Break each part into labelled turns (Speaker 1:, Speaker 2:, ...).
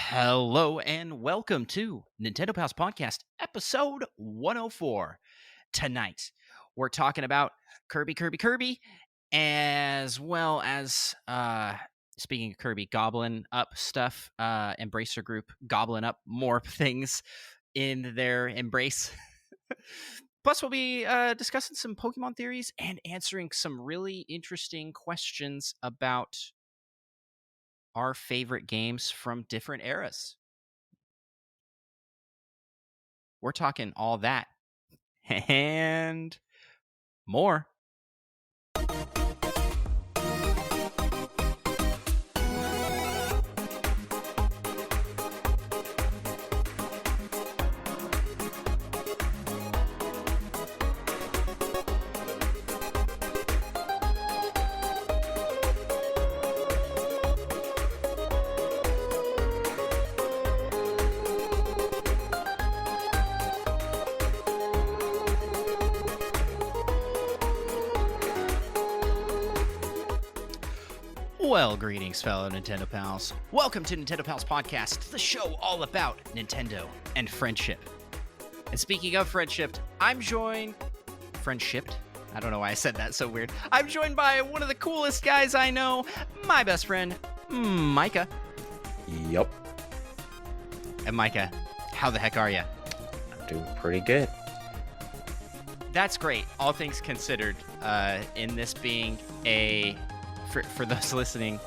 Speaker 1: Hello and welcome to Nintendo Pals Podcast, episode 104. Tonight, we're talking about Kirby, as well as, speaking of Kirby, gobbling up stuff, Embracer Group gobbling up more things in their embrace. Plus, we'll be discussing some Pokemon theories and answering some really interesting questions about our favorite games from different eras. We're talking all that and more. Well, greetings, fellow Nintendo Pals. Welcome to Nintendo Pals Podcast, the show all about Nintendo and friendship. And speaking of friendship, I'm joined... Friendshipped? I don't know why I said that so weird. I'm joined by one of the coolest guys I know, my best friend, Micah.
Speaker 2: Yup.
Speaker 1: And Micah, how the heck are you?
Speaker 2: I'm doing pretty good.
Speaker 1: That's great, all things considered, in this being a... For those listening,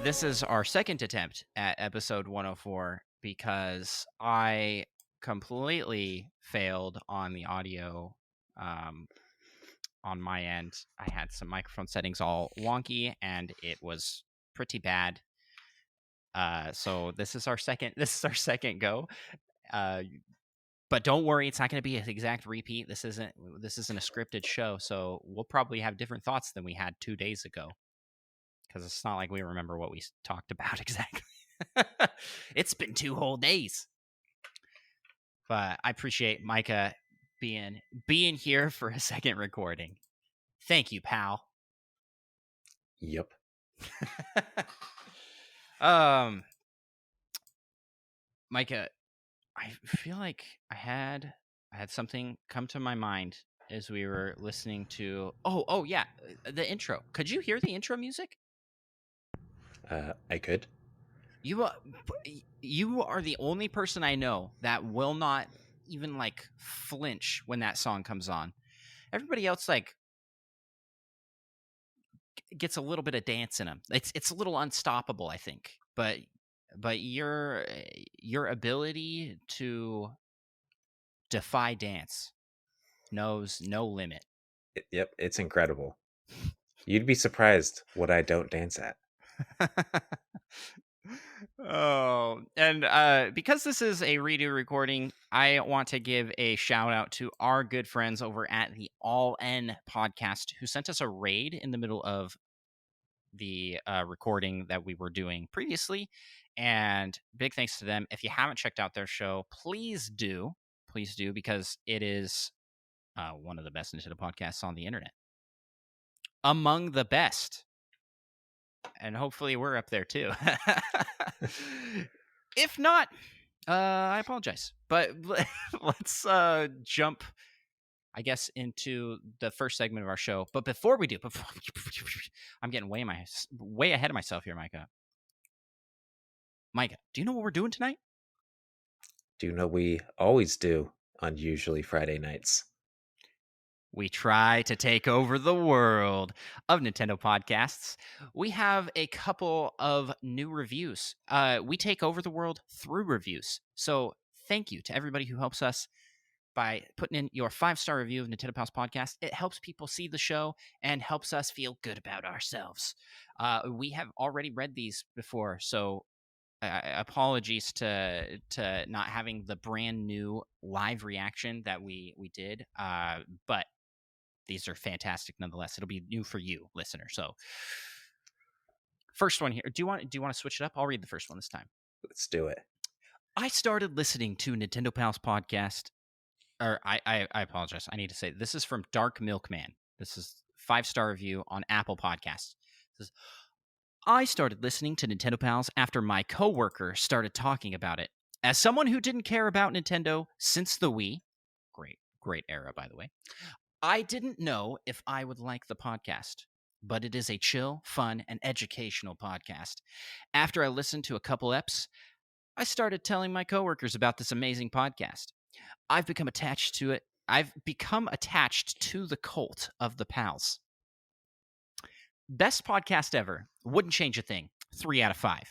Speaker 1: this is our second attempt at episode 104 because I completely failed on the audio on my end. I had some microphone settings all wonky, and it was pretty bad. So this is our second go. But don't worry, it's not going to be an exact repeat. This isn't a scripted show, so we'll probably have different thoughts than we had 2 days ago. Because it's not like we remember what we talked about exactly. It's been 2 whole days. But I appreciate Micah being here for a second recording. Thank you, pal.
Speaker 2: Yep.
Speaker 1: Micah, I feel like I had something come to my mind as we were listening to oh yeah, the intro. Could you hear the intro music?
Speaker 2: I could.
Speaker 1: You are the only person I know that will not even like flinch when that song comes on. Everybody else like gets a little bit of dance in them. It's a little unstoppable, I think. But your ability to defy dance knows no limit.
Speaker 2: Yep, it's incredible. You'd be surprised what I don't dance at.
Speaker 1: Oh, and because this is a redo recording, I want to give a shout out to our good friends over at the All N podcast who sent us a raid in the middle of the recording that we were doing previously. And big thanks to them. If you haven't checked out their show, please do, because it is one of the best Nintendo podcasts on the internet. Among the best. And hopefully we're up there too. If not, I apologize. But let's jump, I guess, into the first segment of our show. But before we do, I'm getting way ahead of myself here, Micah. Micah, do you know what we're doing tonight?
Speaker 2: Do you know we always do on usually Friday nights?
Speaker 1: We try to take over the world of Nintendo podcasts. We have a couple of new reviews. We take over the world through reviews. So thank you to everybody who helps us by putting in your 5-star review of Nintendo Pals Podcast. It helps people see the show and helps us feel good about ourselves. We have already read these before, so apologies to not having the brand new live reaction that we did. But these are fantastic nonetheless. It'll be new for you, listener. So, first one here. Do you want to switch it up? I'll read the first one this time.
Speaker 2: Let's do it.
Speaker 1: I started listening to Nintendo Pals podcast. Or I apologize. I need to say this is from Dark Milkman. This is 5-star review on Apple Podcasts. It says, I started listening to Nintendo Pals after my coworker started talking about it. As someone who didn't care about Nintendo since the Wii, great era, by the way, I didn't know if I would like the podcast. But it is a chill, fun, and educational podcast. After I listened to a couple eps, I started telling my coworkers about this amazing podcast. I've become attached to it. I've become attached to the cult of the pals. Best podcast ever. Wouldn't change a thing. 3 out of 5.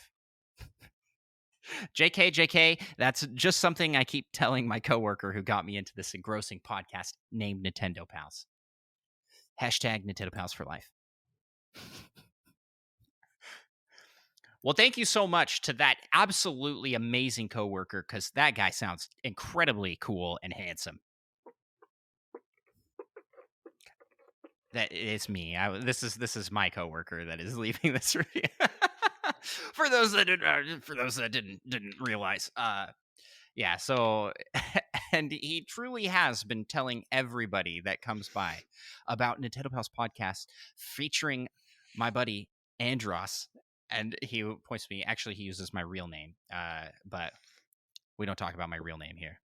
Speaker 1: JK, that's just something I keep telling my coworker who got me into this engrossing podcast named Nintendo Pals. Hashtag Nintendo Pals for life. Well, thank you so much to that absolutely amazing coworker, because that guy sounds incredibly cool and handsome. That is me. This is my coworker that is leaving this review. For those that didn't realize, yeah. So, and he truly has been telling everybody that comes by about Nintendo Pals podcast featuring my buddy Andros, and he points to me. Actually, he uses my real name, but we don't talk about my real name here.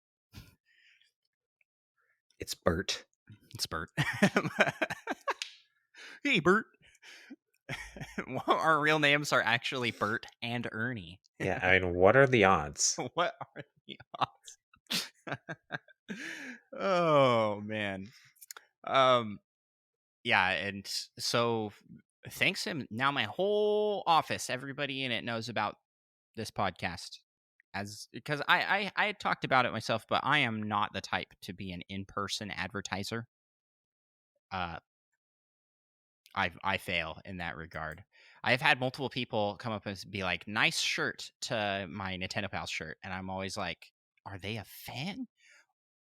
Speaker 2: It's Bert.
Speaker 1: It's Bert. Hey, Bert. Our real names are actually Bert and Ernie.
Speaker 2: Yeah, I mean, what are the odds?
Speaker 1: What are the odds? Oh man. Yeah, and so thanks him. Now my whole office, everybody in it knows about this podcast. As because I had talked about it myself, but I am not the type to be an in-person advertiser. I fail in that regard. I've had multiple people come up and be like, "Nice shirt," to my Nintendo Pals shirt, and I'm always like, "Are they a fan,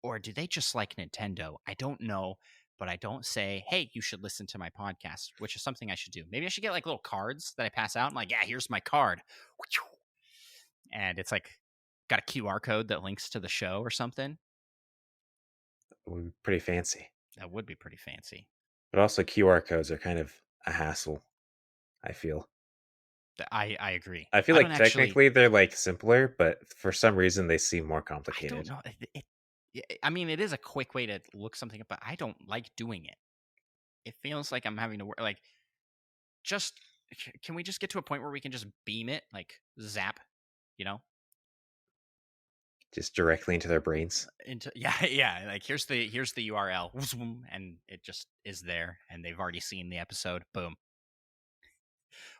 Speaker 1: or do they just like Nintendo?" I don't know, but I don't say, "Hey, you should listen to my podcast," which is something I should do. Maybe I should get like little cards that I pass out. I'm like, "Yeah, here's my card," and it's like got a QR code that links to the show or something.
Speaker 2: It would be pretty fancy.
Speaker 1: That would be pretty fancy.
Speaker 2: But also, QR codes are kind of a hassle, I feel.
Speaker 1: I agree.
Speaker 2: I feel
Speaker 1: I don't
Speaker 2: like
Speaker 1: actually.
Speaker 2: technically they're like simpler, but for some reason they seem more
Speaker 1: I don't
Speaker 2: complicated.
Speaker 1: know. I mean, it is a quick way to look something up, but I don't like doing it. It feels like I'm having to work. Like, just can we just get to a point where we can just beam it, like zap, you know,
Speaker 2: Just directly into their brains.
Speaker 1: into yeah. Like here's the URL, and it just is there, and they've already seen the episode. Boom.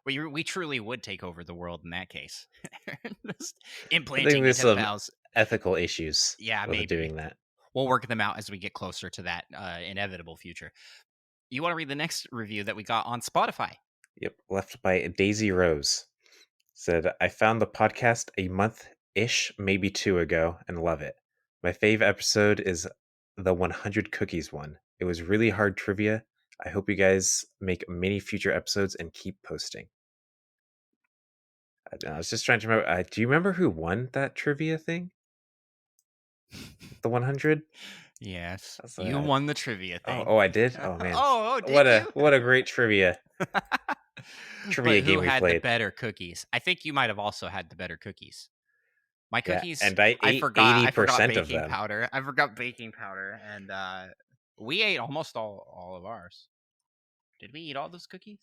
Speaker 1: We truly would take over the world in that case. Just
Speaker 2: I think
Speaker 1: implanting
Speaker 2: there's
Speaker 1: Nintendo
Speaker 2: some
Speaker 1: Pals.
Speaker 2: ethical issues
Speaker 1: Yeah,
Speaker 2: with
Speaker 1: maybe
Speaker 2: doing that.
Speaker 1: we'll work them out as we get closer to that inevitable future. You want to read the next review that we got on Spotify?
Speaker 2: Yep, left by Daisy Rose. Said, I found the podcast a month-ish, maybe 2 ago, and love it. My fave episode is the 100 cookies one. It was really hard trivia. I hope you guys make many future episodes and keep posting. I was just trying to remember. Do you remember who won that trivia thing? The 100?
Speaker 1: Yes,
Speaker 2: That's
Speaker 1: you won the trivia thing.
Speaker 2: I did. Oh man,
Speaker 1: Oh, did you?
Speaker 2: what a great trivia
Speaker 1: But who
Speaker 2: game we
Speaker 1: had the
Speaker 2: played.
Speaker 1: better cookies? I think you might have also had the better cookies. My
Speaker 2: Yeah,
Speaker 1: cookies,
Speaker 2: and I
Speaker 1: I
Speaker 2: ate
Speaker 1: forgot. I forgot
Speaker 2: 80% of
Speaker 1: baking
Speaker 2: them.
Speaker 1: powder. I forgot baking powder, and we ate almost all of ours. Did we eat all those cookies?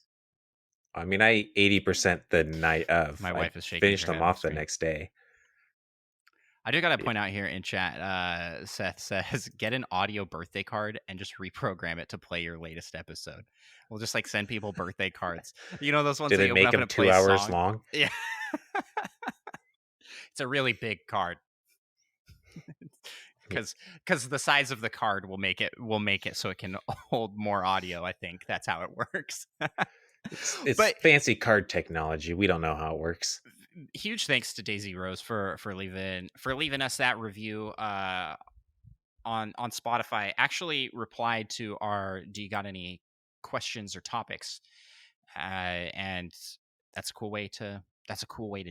Speaker 2: I mean, I ate 80% the night of.
Speaker 1: My
Speaker 2: I
Speaker 1: wife is shaking
Speaker 2: finished
Speaker 1: her
Speaker 2: them
Speaker 1: head on the
Speaker 2: off the
Speaker 1: screen.
Speaker 2: next day.
Speaker 1: I do gotta point out here in chat, Seth says, get an audio birthday card and just reprogram it to play your latest episode. We'll just like send people birthday cards. You know those ones
Speaker 2: Do
Speaker 1: that
Speaker 2: they
Speaker 1: you open
Speaker 2: make
Speaker 1: up and
Speaker 2: them
Speaker 1: it
Speaker 2: 2
Speaker 1: plays
Speaker 2: hours
Speaker 1: song?
Speaker 2: long?
Speaker 1: Yeah. It's a really big card. Because the size of the card will make it so it can hold more audio. I think that's how it works.
Speaker 2: It's
Speaker 1: But
Speaker 2: fancy card technology. We don't know how it works.
Speaker 1: huge thanks to Daisy Rose for leaving us that review on Spotify. Actually replied to our "Do you got any questions or topics?" And that's a cool way to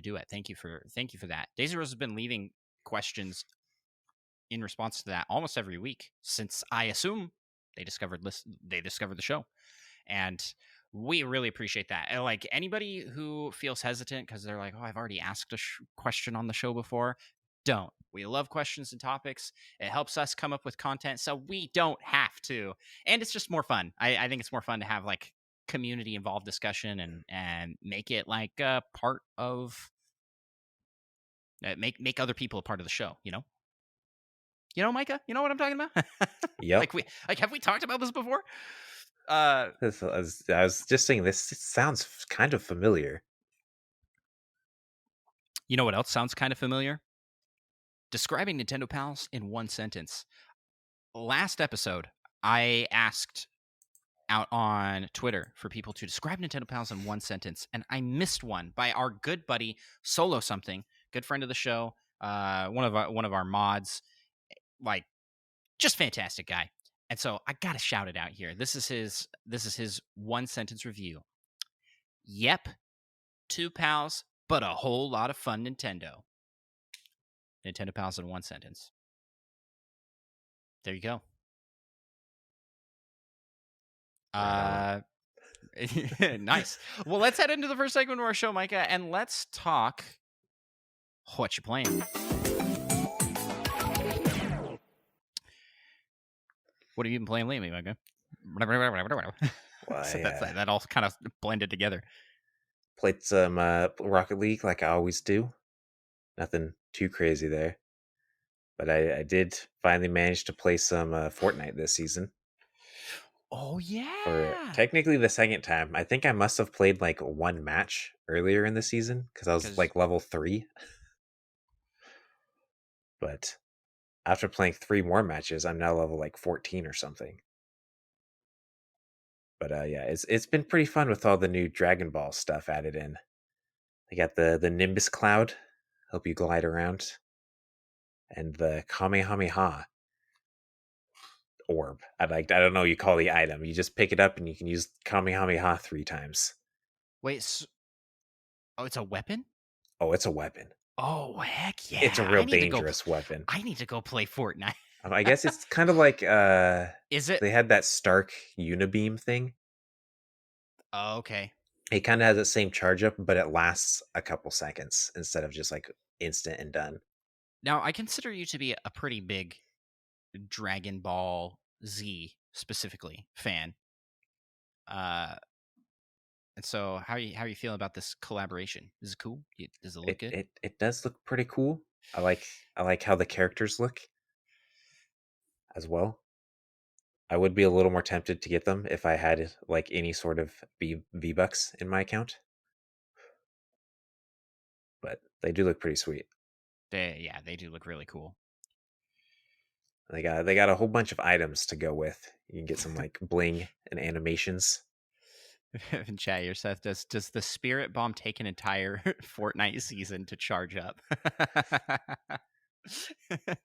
Speaker 1: do it. Thank you for that. Daisy Rose has been leaving questions in response to that almost every week since I assume they discovered the show, and We really appreciate that. And like anybody who feels hesitant because they're like, "Oh, I've already asked a question on the show before." Don't. We love questions and topics. It helps us come up with content, so we don't have to. And it's just more fun. I think it's more fun to have like community involved discussion and make it like a part of make other people a part of the show. Micah. You know what I'm talking about?
Speaker 2: Yep.
Speaker 1: like have we talked about this before?
Speaker 2: I was just saying, this sounds kind of familiar.
Speaker 1: You know what else sounds kind of familiar? Describing Nintendo Pals in one sentence. Last episode, I asked out on Twitter for people to describe Nintendo Pals in one sentence, and I missed one by our good buddy Solo Something, good friend of the show, one of our mods, like just fantastic guy. And so I gotta shout it out here. This is his one sentence review. Yep, two pals, but a whole lot of fun Nintendo. Nintendo Pals in one sentence. There you go.
Speaker 2: Right on.
Speaker 1: Nice. Well, let's head into the first segment of our show, Micah, and let's talk what you playing. What have you been playing lately, Micah?
Speaker 2: Well,
Speaker 1: So that all kind of blended together.
Speaker 2: played some Rocket League like I always do. Nothing too crazy there. But I did finally manage to play some Fortnite this season.
Speaker 1: Oh
Speaker 2: For
Speaker 1: yeah,
Speaker 2: technically the second time. I think I must have played like one match earlier in the season because I was
Speaker 1: because
Speaker 2: like level 3. But after playing 3 more matches, I'm now level like 14 or something. But yeah, it's been pretty fun with all the new Dragon Ball stuff added in. They got the Nimbus Cloud, help you glide around, and the Kamehameha orb. I don't know what you call the item. You just pick it up and you can use Kamehameha 3 times.
Speaker 1: wait, oh, it's a weapon.
Speaker 2: Oh, it's a weapon.
Speaker 1: Oh heck
Speaker 2: It's a
Speaker 1: yeah!
Speaker 2: real dangerous weapon.
Speaker 1: I need to go play Fortnite.
Speaker 2: I guess it's kind of like
Speaker 1: Is it?
Speaker 2: they had that Stark Unibeam thing.
Speaker 1: Oh, okay.
Speaker 2: It kind of has the same charge up, but it lasts a couple seconds instead of just like instant and done.
Speaker 1: Now I consider you to be a pretty big Dragon Ball Z specifically fan. Uh, and so how you feeling about this collaboration? Is it cool? Does it look
Speaker 2: It
Speaker 1: good?
Speaker 2: it it does look pretty cool. I like how the characters look as well. I would be a little more tempted to get them if I had like any sort of V bucks in my account, but they do look pretty sweet.
Speaker 1: They do look really cool.
Speaker 2: They got a whole bunch of items to go with. You can get some like bling and animations.
Speaker 1: In chat, your Seth, does the Spirit Bomb take an entire Fortnite season to charge up?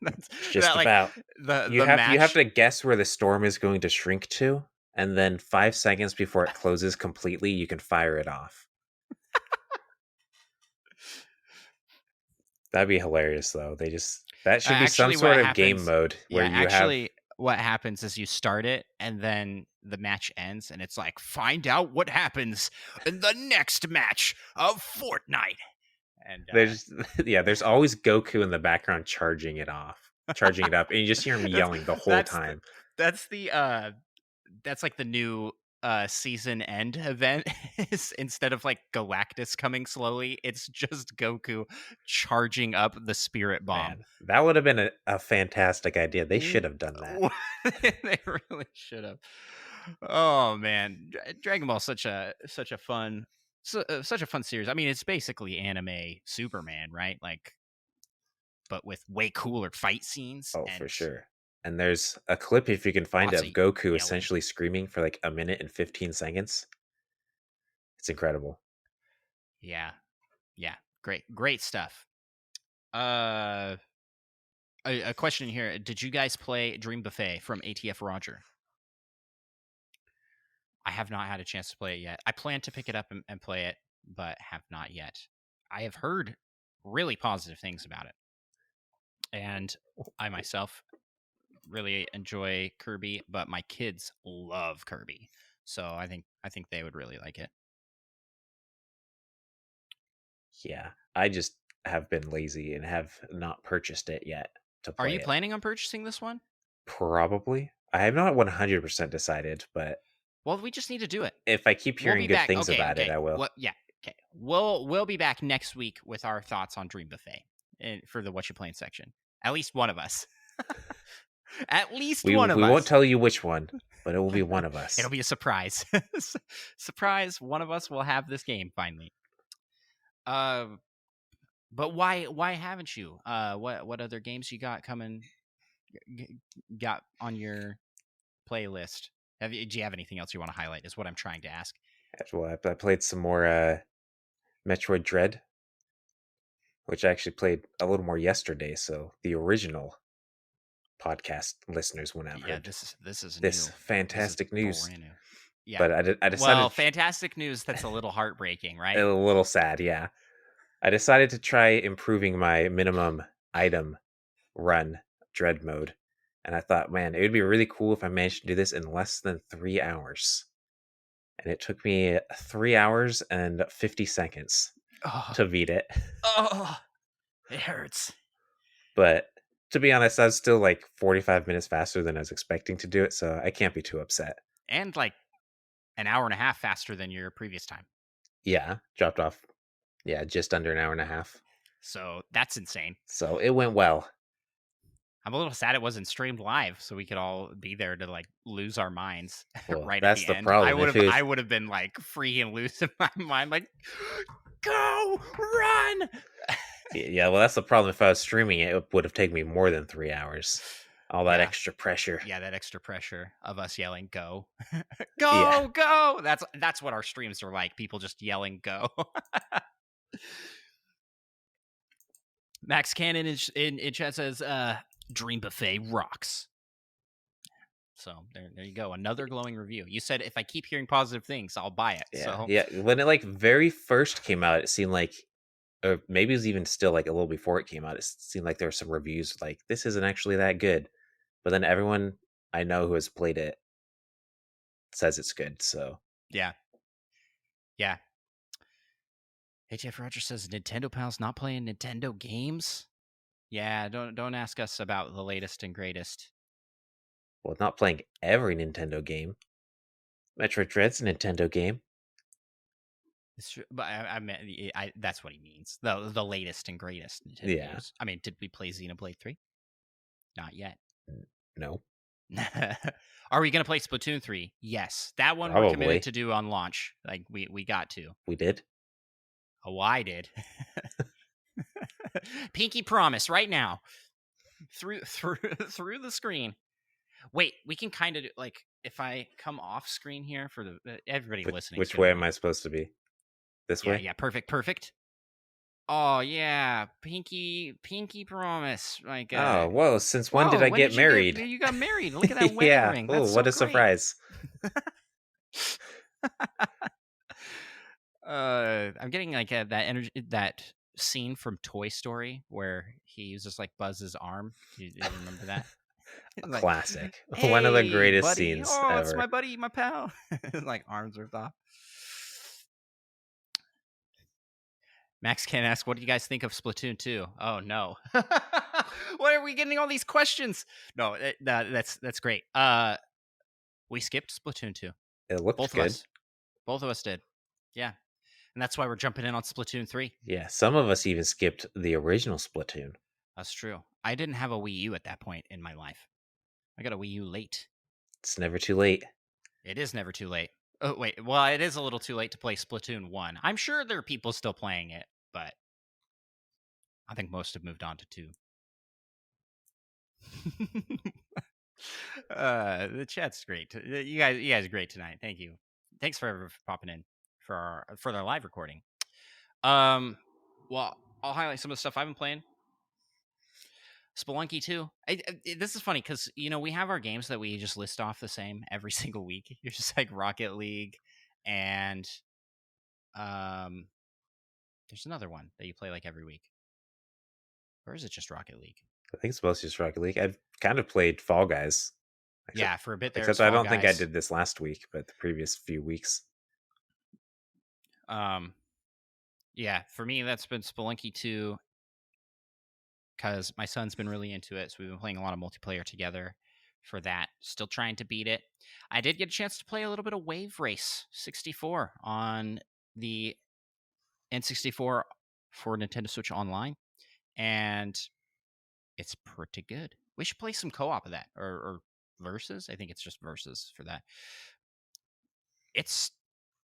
Speaker 1: That's
Speaker 2: Just
Speaker 1: that like
Speaker 2: about.
Speaker 1: the
Speaker 2: You have
Speaker 1: match.
Speaker 2: to guess where the storm is going to shrink to, and then 5 seconds before it closes completely, you can fire it off. That'd be hilarious, though. That should be some
Speaker 1: Actually,
Speaker 2: sort
Speaker 1: what
Speaker 2: of game
Speaker 1: happens?
Speaker 2: mode where
Speaker 1: Yeah,
Speaker 2: you have.
Speaker 1: actually, what happens is you start it, and then the match ends, and it's like find out what happens in the next match of Fortnite. And
Speaker 2: There's yeah, there's always Goku in the background charging it up, and you just hear him
Speaker 1: that's
Speaker 2: yelling the whole
Speaker 1: that's the
Speaker 2: time.
Speaker 1: that's the that's like the new season end event is instead of like Galactus coming slowly, it's just Goku charging up the Spirit Bomb.
Speaker 2: Man, that would have been a fantastic idea. They
Speaker 1: W-
Speaker 2: should have done that.
Speaker 1: they really should have. Oh man, Dragon Ball such a fun such a fun series. I mean, it's basically anime Superman, right? Like, but with way cooler fight scenes
Speaker 2: Oh,
Speaker 1: and
Speaker 2: for sure. And there's a clip, if you can find it,
Speaker 1: lots
Speaker 2: of
Speaker 1: of
Speaker 2: Goku
Speaker 1: yelling.
Speaker 2: essentially screaming for like a minute and 15 seconds. It's incredible.
Speaker 1: Yeah, yeah, great stuff. Uh, a question here: did you guys play Dream Buffet from ATF Roger? I have not had a chance to play it yet. I plan to pick it up and play it, but have not yet. I have heard really positive things about it, and I myself really enjoy Kirby, but my kids love Kirby. So I think they would really like it.
Speaker 2: Yeah, I just have been lazy and have not purchased it yet to
Speaker 1: Are
Speaker 2: play
Speaker 1: you
Speaker 2: it.
Speaker 1: planning on purchasing this one?
Speaker 2: Probably. I have not 100% decided, but
Speaker 1: Well, we just need to do it.
Speaker 2: if I keep
Speaker 1: We'll
Speaker 2: hearing
Speaker 1: be
Speaker 2: good
Speaker 1: back.
Speaker 2: things
Speaker 1: Okay,
Speaker 2: about it,
Speaker 1: okay.
Speaker 2: I will.
Speaker 1: What? Yeah. Okay. We'll be back next week with our thoughts on Dream Buffet for the what you playing section. At least one of us. At least
Speaker 2: We
Speaker 1: one of
Speaker 2: we won't
Speaker 1: us.
Speaker 2: tell you which one, but it will be one of
Speaker 1: It'll
Speaker 2: us.
Speaker 1: be a surprise. Surprise! One of us will have this game finally. Uh, but why haven't you? What other games you got coming? Got on your playlist? Do you have anything else you want to highlight? Is what I'm trying to ask.
Speaker 2: Well, I played some more Metroid Dread, which I actually played a little more yesterday, so the original podcast listeners wouldn't have
Speaker 1: Yeah,
Speaker 2: heard
Speaker 1: this is
Speaker 2: this
Speaker 1: new. This is
Speaker 2: fantastic news.
Speaker 1: brand new. Yeah.
Speaker 2: But I
Speaker 1: Well,
Speaker 2: decided
Speaker 1: fantastic news. That's a little heartbreaking,
Speaker 2: a
Speaker 1: right?
Speaker 2: little sad, yeah. I decided to try improving my minimum item run dread mode. And I thought, man, it would be really cool if I managed to do this in less than 3 hours. And it took me 3 hours and 50 seconds
Speaker 1: Oh,
Speaker 2: to beat it.
Speaker 1: oh, it hurts.
Speaker 2: But to be honest, I was still like 45 minutes faster than I was expecting to do it, so I can't be too upset.
Speaker 1: And like an hour and a half faster than your previous time.
Speaker 2: Yeah, dropped off, yeah, just under an hour and a half.
Speaker 1: So that's insane.
Speaker 2: So it went well.
Speaker 1: I'm a little sad it wasn't streamed live, so we could all be there to like lose our minds
Speaker 2: Well,
Speaker 1: right at
Speaker 2: that's
Speaker 1: the
Speaker 2: the
Speaker 1: end.
Speaker 2: problem. If it
Speaker 1: I
Speaker 2: was,
Speaker 1: would have been like freaking losing my mind, like go run.
Speaker 2: yeah, well, that's the problem. If I was streaming it, it would have taken me more than 3 hours. All that
Speaker 1: Yeah,
Speaker 2: extra pressure.
Speaker 1: yeah, that extra pressure of us yelling "go,
Speaker 2: Yeah.
Speaker 1: go, go." That's what our streams are like. People just yelling "go." Max Cannon in chat says, "Dream Buffet rocks." So there you go. Another glowing review. You said if I keep hearing positive things, I'll buy it.
Speaker 2: Yeah.
Speaker 1: So
Speaker 2: Yeah. When it like very first came out, it seemed like, or maybe it was even still like a little before it came out, it seemed like there were some reviews like this isn't actually that good. But then everyone I know who has played it says it's good. So
Speaker 1: yeah, yeah. Hey Jeff Roger says Nintendo Pal's not playing Nintendo games. Yeah, don't ask us about the latest and greatest.
Speaker 2: well, not playing every Nintendo game. Metroid Dread's a Nintendo game.
Speaker 1: It's true, but I meant that's what he means. The latest and greatest Nintendo
Speaker 2: Yeah.
Speaker 1: games. I mean, did we play Xenoblade 3? Not yet.
Speaker 2: No.
Speaker 1: Are we gonna play Splatoon 3? Yes. That one we're committed
Speaker 2: Probably.
Speaker 1: to do on launch. Like we got to.
Speaker 2: We did.
Speaker 1: Oh, I did. Pinky promise right now. Through the screen. Wait, we can kind of like if I come off screen here for the everybody listening is
Speaker 2: Which
Speaker 1: gonna
Speaker 2: way
Speaker 1: be
Speaker 2: am I supposed to be? This
Speaker 1: yeah,
Speaker 2: way?
Speaker 1: yeah, perfect. Oh yeah, pinky promise. Like
Speaker 2: Oh, whoa. Since when did
Speaker 1: whoa,
Speaker 2: I
Speaker 1: when
Speaker 2: get
Speaker 1: did
Speaker 2: married?
Speaker 1: you got married? Look at that wedding
Speaker 2: Yeah.
Speaker 1: ring.
Speaker 2: Oh,
Speaker 1: That's
Speaker 2: what
Speaker 1: so
Speaker 2: a
Speaker 1: great.
Speaker 2: surprise.
Speaker 1: I'm getting like that energy, that scene from Toy Story where he uses like Buzz's arm. Do you remember that? Like,
Speaker 2: Classic. One of the
Speaker 1: hey,
Speaker 2: greatest
Speaker 1: buddy.
Speaker 2: scenes
Speaker 1: Oh, it's my
Speaker 2: ever.
Speaker 1: buddy, my pal. Like arms ripped off. Max can ask, what do you guys think of Splatoon 2? Oh no. Why are we getting all these questions? No, that's great. We skipped Splatoon 2.
Speaker 2: It looked
Speaker 1: Both of
Speaker 2: good.
Speaker 1: us. Both of us did. Yeah. And that's why we're jumping in on Splatoon 3.
Speaker 2: Yeah, some of us even skipped the original Splatoon.
Speaker 1: That's true. I didn't have a Wii U at that point in my life. I got a Wii U late.
Speaker 2: It's never too late.
Speaker 1: It is never too late. Oh, wait. Well, it is a little too late to play Splatoon 1. I'm sure there are people still playing it, but I think most have moved on to 2. The chat's great. You guys are great tonight. Thank you. Thanks for popping in for their live recording. Well, I'll highlight some of the stuff I've been playing. Spelunky 2. This is funny because we have our games that we just list off the same every single week. You're just like Rocket League, and there's another one that you play like every week, or is it just Rocket League?
Speaker 2: I think it's mostly just Rocket League. I've kind of played Fall Guys. Except,
Speaker 1: Yeah, for a bit there,
Speaker 2: except I
Speaker 1: Fall
Speaker 2: don't think I
Speaker 1: Guys.
Speaker 2: did this last week, but the previous few weeks.
Speaker 1: Um, yeah, for me that's been Spelunky 2 because my son's been really into it, so we've been playing a lot of multiplayer together for that. Still trying to beat it. I did get a chance to play a little bit of Wave Race 64 on the N64 for Nintendo Switch Online, and it's pretty good. We should play some co-op of that or versus. I think it's just versus for that. It's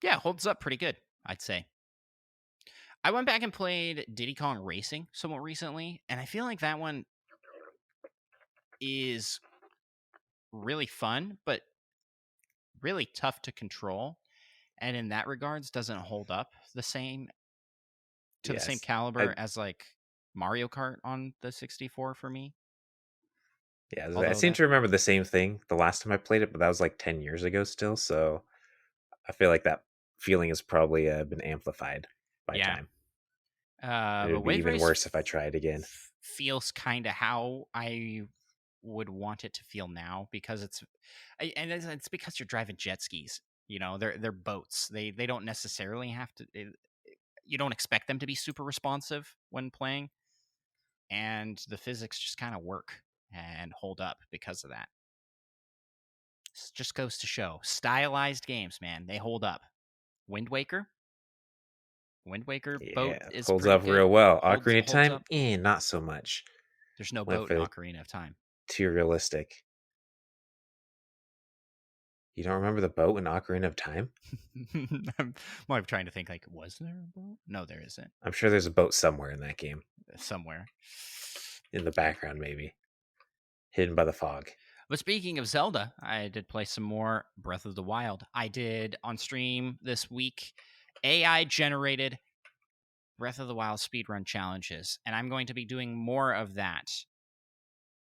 Speaker 1: holds up pretty good, I'd say. I went back and played Diddy Kong Racing somewhat recently, and I feel like that one is really fun, but really tough to control. And in that regards, doesn't hold up the same to the same
Speaker 2: Yes,
Speaker 1: caliber
Speaker 2: I
Speaker 1: as like Mario Kart on the 64 for me.
Speaker 2: yeah, I
Speaker 1: Although
Speaker 2: seem
Speaker 1: that,
Speaker 2: to remember the same thing the last time I played it, but that was like 10 years ago still. So I feel like that feeling has probably been amplified by
Speaker 1: yeah,
Speaker 2: time. It
Speaker 1: but
Speaker 2: would be
Speaker 1: Wave
Speaker 2: even
Speaker 1: Race
Speaker 2: worse if I tried again.
Speaker 1: feels kind of how I would want it to feel now because it's because you're driving jet skis. You know, they're boats. They don't necessarily have to. You don't expect them to be super responsive when playing, and the physics just kind of work and hold up because of that. It just goes to show stylized games, man, they hold up. Wind Waker, Wind Waker boat
Speaker 2: Yeah,
Speaker 1: is
Speaker 2: holds
Speaker 1: pretty
Speaker 2: up real
Speaker 1: good.
Speaker 2: well.
Speaker 1: Holds
Speaker 2: Ocarina of
Speaker 1: holds
Speaker 2: Time,
Speaker 1: up.
Speaker 2: not so much.
Speaker 1: There's no
Speaker 2: Went
Speaker 1: boat in
Speaker 2: for
Speaker 1: Ocarina of Time.
Speaker 2: too realistic. You don't remember the boat in Ocarina of Time?
Speaker 1: I'm more trying to think like, was there a boat? No, there isn't.
Speaker 2: I'm sure there's a boat somewhere in that game,
Speaker 1: Somewhere.
Speaker 2: in the background maybe, hidden by the fog.
Speaker 1: But speaking of Zelda, I did play some more Breath of the Wild. I did on stream this week AI generated Breath of the Wild speedrun challenges, and I'm going to be doing more of that.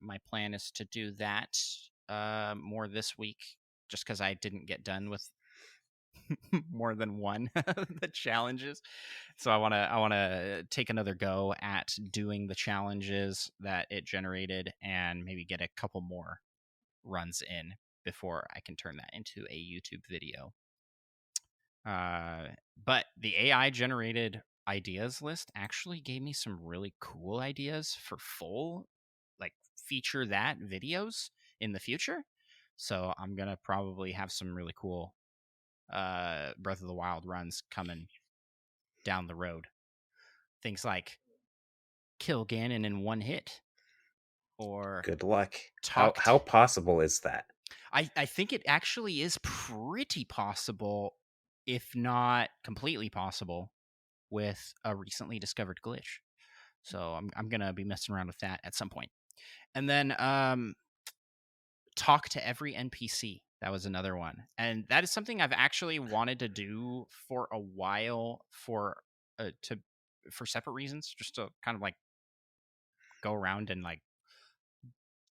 Speaker 1: My plan is to do that more this week, just because I didn't get done with more than one of the challenges. So I want to take another go at doing the challenges that it generated, and maybe get a couple more runs in before I can turn that into a YouTube video. Uh, but the AI generated ideas list actually gave me some really cool ideas for full, like, feature that videos in the future. So I'm gonna probably have some really cool Breath of the Wild runs coming down the road. Things like kill Ganon in one hit, or
Speaker 2: Good luck. How
Speaker 1: talked.
Speaker 2: possible is that?
Speaker 1: I think it actually is pretty possible, if not completely possible, with a recently discovered glitch. So I'm gonna be messing around with that at some point. And then talk to every NPC. That was another one, and that is something I've actually wanted to do for a while to for separate reasons, just to kind of like go around and like.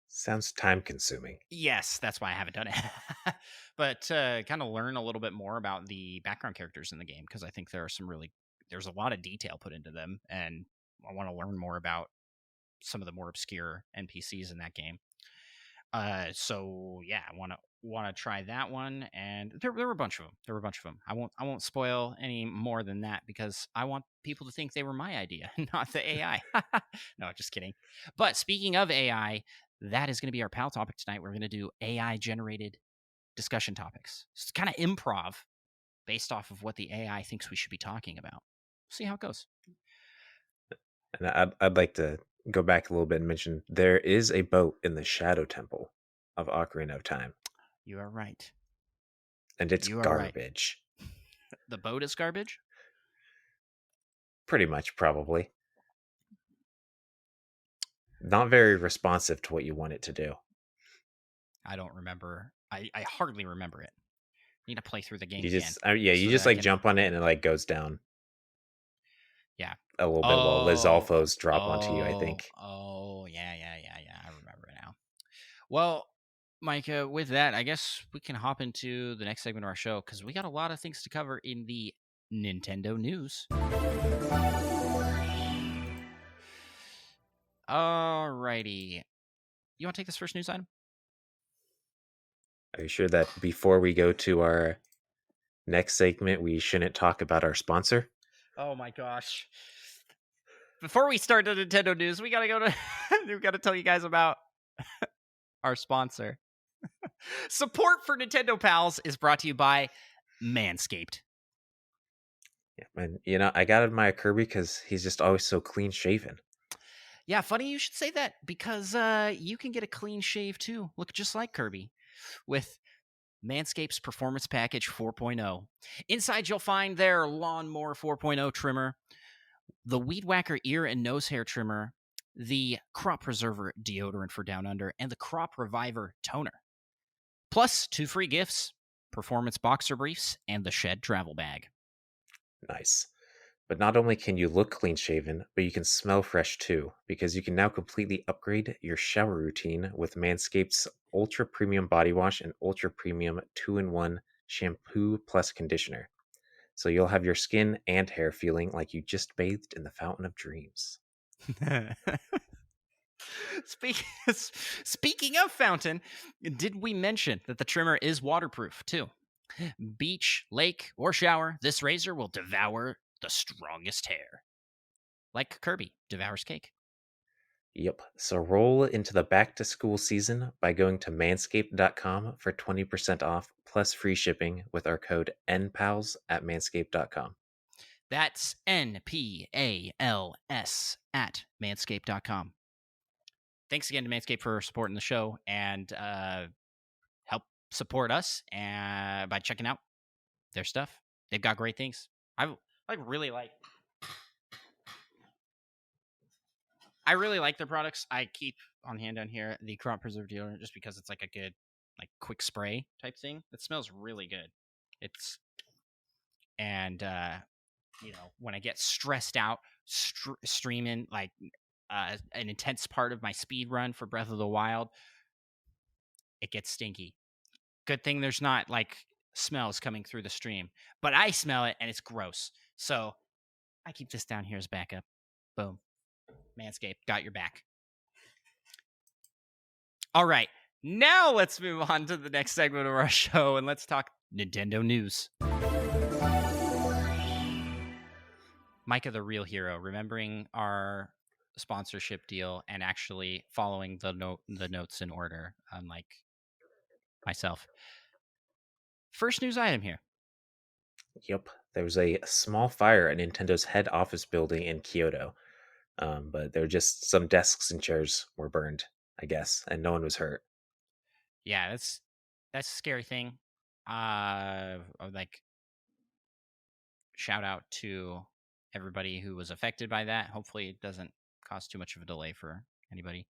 Speaker 2: Sounds time consuming.
Speaker 1: Yes, that's why I haven't done it. But kind of learn a little bit more about the background characters in the game, because I think there's a lot of detail put into them, and I want to learn more about some of the more obscure NPCs in that game. So yeah, I want to try that one, and there were a bunch of them. There were a bunch of them. I won't spoil any more than that, because I want people to think they were my idea, not the AI. No, just kidding. But speaking of AI, that is going to be our pal topic tonight. We're going to do AI generated discussion topics. It's kind of improv based off of what the AI thinks we should be talking about. See how it goes.
Speaker 2: And I'd like to go back a little bit and mention there is a boat in the Shadow Temple of Ocarina of Time,
Speaker 1: You are right.
Speaker 2: and it's
Speaker 1: You are right.
Speaker 2: garbage.
Speaker 1: The boat is garbage.
Speaker 2: Pretty much, probably. Not very responsive to what you want it to do.
Speaker 1: I don't remember. I hardly remember it. Need to play through the game
Speaker 2: You
Speaker 1: again
Speaker 2: just, yeah,
Speaker 1: so
Speaker 2: you
Speaker 1: that
Speaker 2: just
Speaker 1: I
Speaker 2: like
Speaker 1: can.
Speaker 2: jump on it and it like goes down
Speaker 1: Yeah.
Speaker 2: a little bit while Lizalfos drop onto you, I think.
Speaker 1: Yeah. I remember it now. Well, Micah, with that, I guess we can hop into the next segment of our show, because we got a lot of things to cover in the Nintendo news. Alrighty. You want to take this first news item?
Speaker 2: Are you sure that before we go to our next segment, we shouldn't talk about our sponsor?
Speaker 1: Oh my gosh. Before we start the Nintendo news, we gotta go to we gotta tell you guys about our sponsor. Support for Nintendo Pals is brought to you by Manscaped.
Speaker 2: Yeah, man. I gotta admire Kirby because he's just always so clean shaven.
Speaker 1: Yeah, funny you should say that because you can get a clean shave too. Look just like Kirby with Manscaped's Performance Package 4.0. Inside, you'll find their Lawnmower 4.0 trimmer, the Weed Whacker ear and nose hair trimmer, the Crop Preserver deodorant for down under, and the Crop Reviver toner. Plus, 2 free gifts, performance boxer briefs, and the Shed travel bag.
Speaker 2: Nice. But not only can you look clean shaven, but you can smell fresh too, because you can now completely upgrade your shower routine with Manscaped's Ultra Premium Body Wash and Ultra Premium 2-in-1 Shampoo plus Conditioner. So you'll have your skin and hair feeling like you just bathed in the fountain of dreams.
Speaker 1: Speaking of fountain, did we mention that the trimmer is waterproof too? Beach, lake, or shower, this razor will devour the strongest hair. Like Kirby devours cake.
Speaker 2: Yep. So roll into the back to school season by going to manscaped.com for 20% off plus free shipping with our code NPALS at manscaped.com.
Speaker 1: That's NPALS at manscaped.com. Thanks again to Manscaped for supporting the show and help support us by checking out their stuff. They've got great things. I really like their products. I keep on hand down here the Crop Preserve deodorant just because it's like a good, like quick spray type thing. It smells really good. It's and when I get stressed out, streaming like an intense part of my speed run for Breath of the Wild, it gets stinky. Good thing there's not like smells coming through the stream, but I smell it and it's gross. So I keep this down here as backup. Boom. Manscaped, got your back. All right. Now let's move on to the next segment of our show and let's talk Nintendo news. Micah, the real hero, remembering our sponsorship deal and actually following the notes in order, unlike myself. First news item here.
Speaker 2: Yep. There was a small fire at Nintendo's head office building in Kyoto. But there were just some desks and chairs were burned, I guess, and no one was hurt.
Speaker 1: Yeah, that's a scary thing. Like shout out to everybody who was affected by that. Hopefully it doesn't cause too much of a delay for anybody.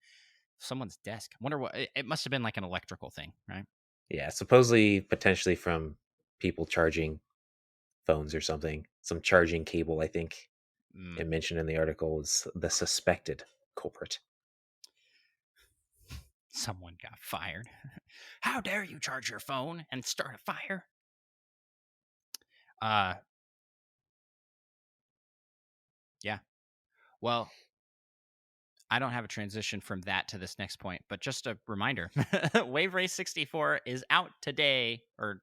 Speaker 1: Someone's desk. I wonder what it must have been, like an electrical thing, right?
Speaker 2: Yeah, supposedly potentially from people charging phones or something. Some charging cable, I think it mentioned in the article, was the suspected culprit.
Speaker 1: Someone got fired. How dare you charge your phone and start a fire? Yeah. Well, I don't have a transition from that to this next point, but just a reminder. Wave Race 64 is out today or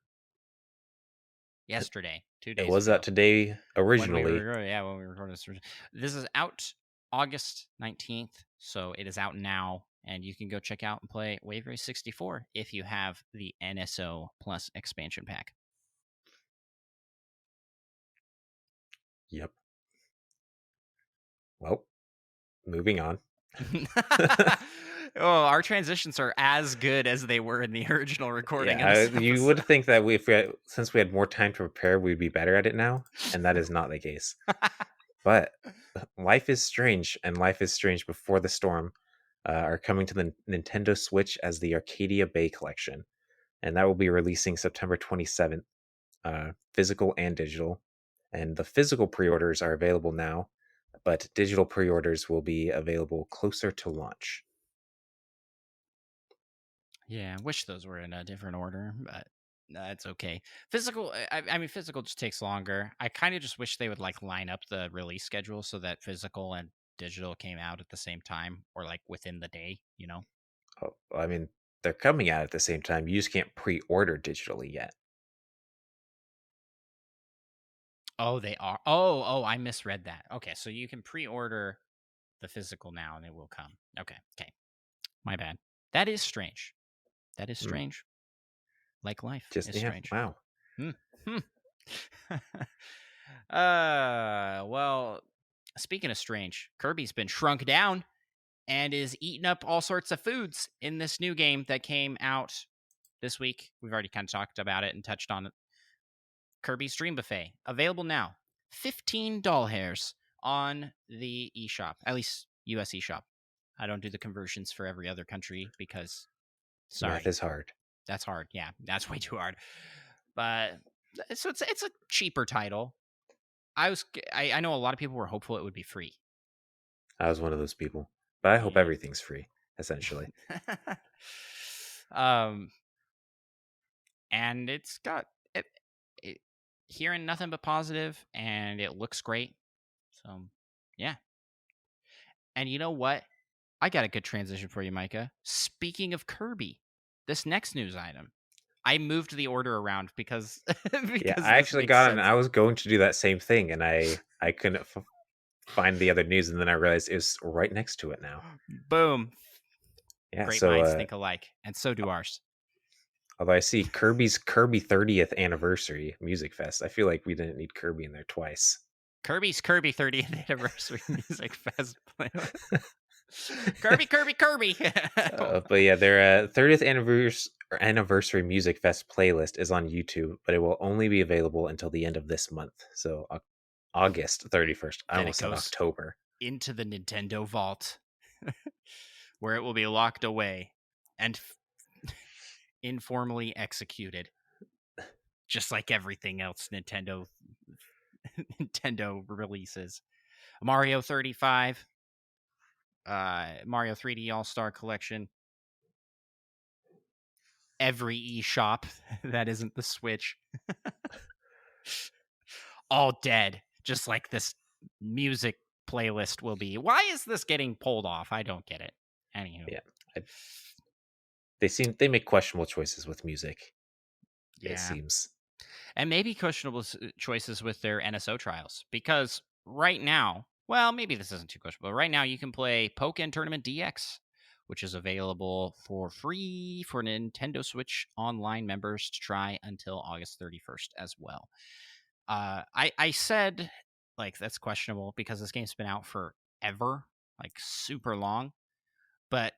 Speaker 1: yesterday, 2
Speaker 2: It
Speaker 1: days
Speaker 2: was
Speaker 1: ago.
Speaker 2: out today originally.
Speaker 1: When we recorded this. This is out August 19th, so it is out now, and you can go check out and play Wave Race 64 if you have the NSO Plus expansion pack.
Speaker 2: Yep. Well, moving on.
Speaker 1: Oh, our transitions are as good as they were in the original recording.
Speaker 2: Yeah, you would think that since we had more time to prepare, we'd be better at it now, and that is not the case. But Life is Strange and Life is Strange Before the Storm are coming to the Nintendo Switch as the Arcadia Bay Collection, and that will be releasing September 27th, physical and digital. And the physical pre-orders are available now, but digital pre-orders will be available closer to launch.
Speaker 1: Yeah, I wish those were in a different order, but that's okay. Physical, I mean, physical just takes longer. I kind of just wish they would like line up the release schedule so that physical and digital came out at the same time or like within the day,
Speaker 2: Oh, I mean, they're coming out at the same time. You just can't pre-order digitally yet.
Speaker 1: Oh, they are. Oh, I misread that. Okay, so you can pre-order the physical now, and it will come. Okay, my bad. That is strange. That is
Speaker 2: Hmm.
Speaker 1: strange. Like life
Speaker 2: Just
Speaker 1: is
Speaker 2: yeah,
Speaker 1: strange.
Speaker 2: wow.
Speaker 1: Hmm. Hmm. Well, speaking of strange, Kirby's been shrunk down and is eating up all sorts of foods in this new game that came out this week. We've already kind of talked about it and touched on it. Kirby's Dream Buffet, available now. 15 doll hairs on the eShop, at least US eShop. I don't do the conversions for every other country because,
Speaker 2: Math
Speaker 1: sorry,
Speaker 2: is hard.
Speaker 1: that's hard. Yeah, that's way too hard. But so it's a cheaper title. I know a lot of people were hopeful it would be free.
Speaker 2: I was one of those people. But I hope
Speaker 1: Yeah.
Speaker 2: everything's free, essentially.
Speaker 1: um, and it's got it, hearing nothing but positive, and it looks great. So, yeah. And you know what? I got a good transition for you, Micah. Speaking of Kirby, this next news item, I moved the order around because
Speaker 2: Yeah,
Speaker 1: because
Speaker 2: I
Speaker 1: this
Speaker 2: actually
Speaker 1: makes
Speaker 2: got it, and
Speaker 1: sense.
Speaker 2: I was going to do that same thing, and I couldn't find the other news, and then I realized it was right next to it now.
Speaker 1: Boom.
Speaker 2: Yeah,
Speaker 1: Great
Speaker 2: so
Speaker 1: minds think alike, and so do ours.
Speaker 2: although I see Kirby's Kirby 30th anniversary music fest, I feel like we didn't need Kirby in there twice.
Speaker 1: Kirby's Kirby 30th anniversary music fest playlist. Kirby.
Speaker 2: But yeah, their 30th anniversary music fest playlist is on YouTube, but it will only be available until the end of this month. So August 31st. I
Speaker 1: Then it
Speaker 2: almost said
Speaker 1: goes
Speaker 2: October.
Speaker 1: into the Nintendo vault, where it will be locked away and informally executed, just like everything else Nintendo releases. Mario 35, Mario 3D All Star Collection, every eShop that isn't the Switch, all dead, just like this music playlist will be. Why is this getting pulled off? I don't get it. Anywho,
Speaker 2: Yeah. I, they make questionable choices with music, it
Speaker 1: yeah.
Speaker 2: seems.
Speaker 1: And maybe questionable choices with their NSO trials, because right now, well, maybe this isn't too questionable. Right now, you can play Pokken Tournament DX, which is available for free for Nintendo Switch Online members to try until August 31st as well. I said like that's questionable because this game's been out forever, like super long. But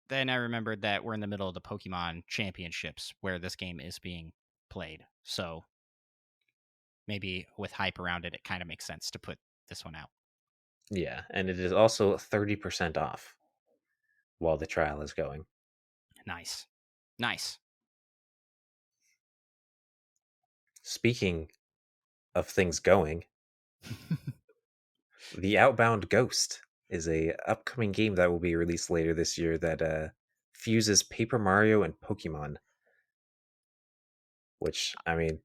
Speaker 1: then I remembered that we're in the middle of the Pokemon Championships where this game is being played. So maybe with hype around it, it kind of makes sense to put this one out.
Speaker 2: Yeah, and it is also 30% off while the trial is going.
Speaker 1: Nice. Nice.
Speaker 2: Speaking of things going, The Outbound Ghost is a upcoming game that will be released later this year that fuses Paper Mario and Pokemon, which I mean,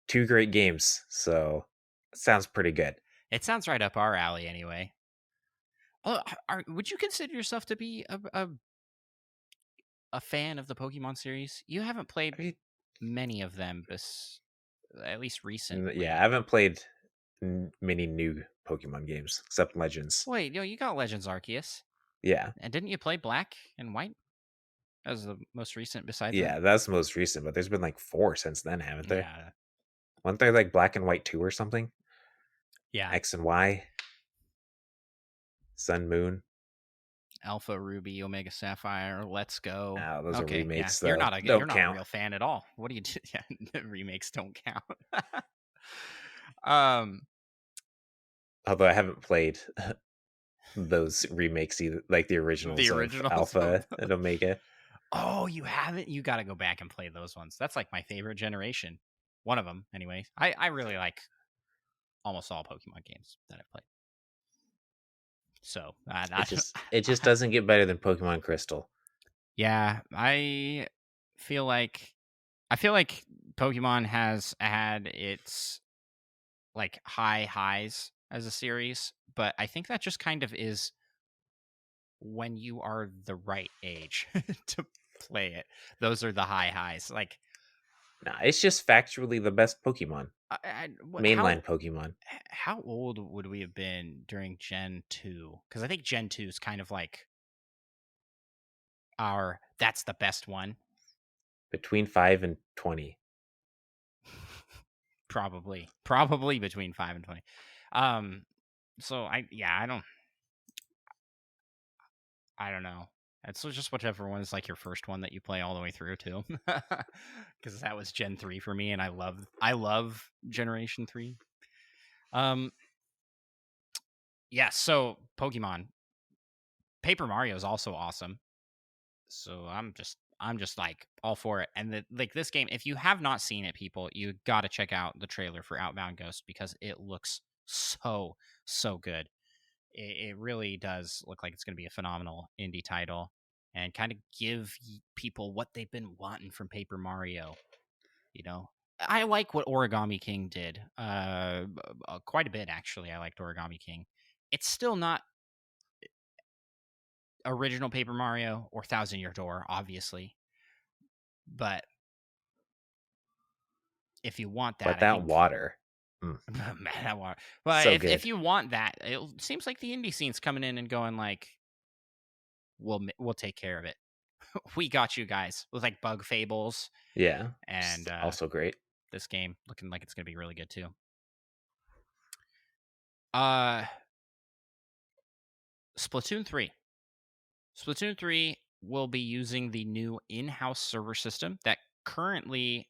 Speaker 2: two great games, so it sounds pretty good.
Speaker 1: It sounds right up our alley anyway. Oh, would you consider yourself to be a fan of the Pokemon series? You haven't played
Speaker 2: I mean,
Speaker 1: many of them, at least
Speaker 2: yeah, I
Speaker 1: recently.
Speaker 2: haven't played many new Pokemon games except Legends.
Speaker 1: Wait, you got Legends Arceus.
Speaker 2: Yeah,
Speaker 1: And didn't you play Black and White as the most recent besides that?
Speaker 2: yeah, that's the most recent, but there's been like four since then, haven't there?
Speaker 1: Yeah.
Speaker 2: Weren't there like Black and White 2 or something?
Speaker 1: Yeah.
Speaker 2: X and Y, Sun Moon.
Speaker 1: Alpha Ruby, Omega Sapphire, Let's Go.
Speaker 2: Ah, those are
Speaker 1: Okay, yeah.
Speaker 2: remakes,
Speaker 1: You're
Speaker 2: though.
Speaker 1: not a you're
Speaker 2: Don't
Speaker 1: not a
Speaker 2: count.
Speaker 1: real fan at all. What do you do? Yeah, the remakes don't count. um
Speaker 2: Although I haven't played those remakes either, like the
Speaker 1: the
Speaker 2: originals of
Speaker 1: originals of
Speaker 2: Alpha and Omega.
Speaker 1: Oh, you haven't? You got to go back and play those ones. That's like my favorite generation. One of them, anyway. I really like almost all Pokemon games that I've played. So,
Speaker 2: It just doesn't get better than Pokemon Crystal.
Speaker 1: yeah, I feel like Pokemon has had its like high highs as a series, but I think that just kind of is when you are the right age to play it. Those are the high highs. Like,
Speaker 2: Nah, it's just factually the best Pokemon.
Speaker 1: how
Speaker 2: Mainline Pokemon.
Speaker 1: how old would we have been during Gen 2? Because I think Gen 2 is kind of like that's the best one.
Speaker 2: Between 5 and 20.
Speaker 1: Probably between 5 and 20. So I don't know. It's just whichever one is like your first one that you play all the way through to, because that was Gen 3 for me, and I love Generation 3. Yeah. So Pokemon Paper Mario is also awesome. So I'm just like all for it. And like this game, if you have not seen it, people, you got to check out the trailer for Outbound Ghost because it looks so good. It really does look like it's going to be a phenomenal indie title and kind of give people what they've been wanting from Paper Mario. You know, I like what Origami King did. Quite a bit actually. I liked Origami King. It's still not original Paper Mario or Thousand Year Door, obviously, but if you want
Speaker 2: But
Speaker 1: that, I
Speaker 2: that
Speaker 1: think
Speaker 2: water. Mm,
Speaker 1: that water. But
Speaker 2: so
Speaker 1: if
Speaker 2: good.
Speaker 1: you want that, it seems like the indie scene's coming in and going like, we'll take care of it. We got you guys with like Bug Fables
Speaker 2: Yeah.
Speaker 1: and
Speaker 2: Also great.
Speaker 1: this game looking like it's gonna be really good too. Uh, Splatoon 3. Splatoon 3 will be using the new in-house server system that currently,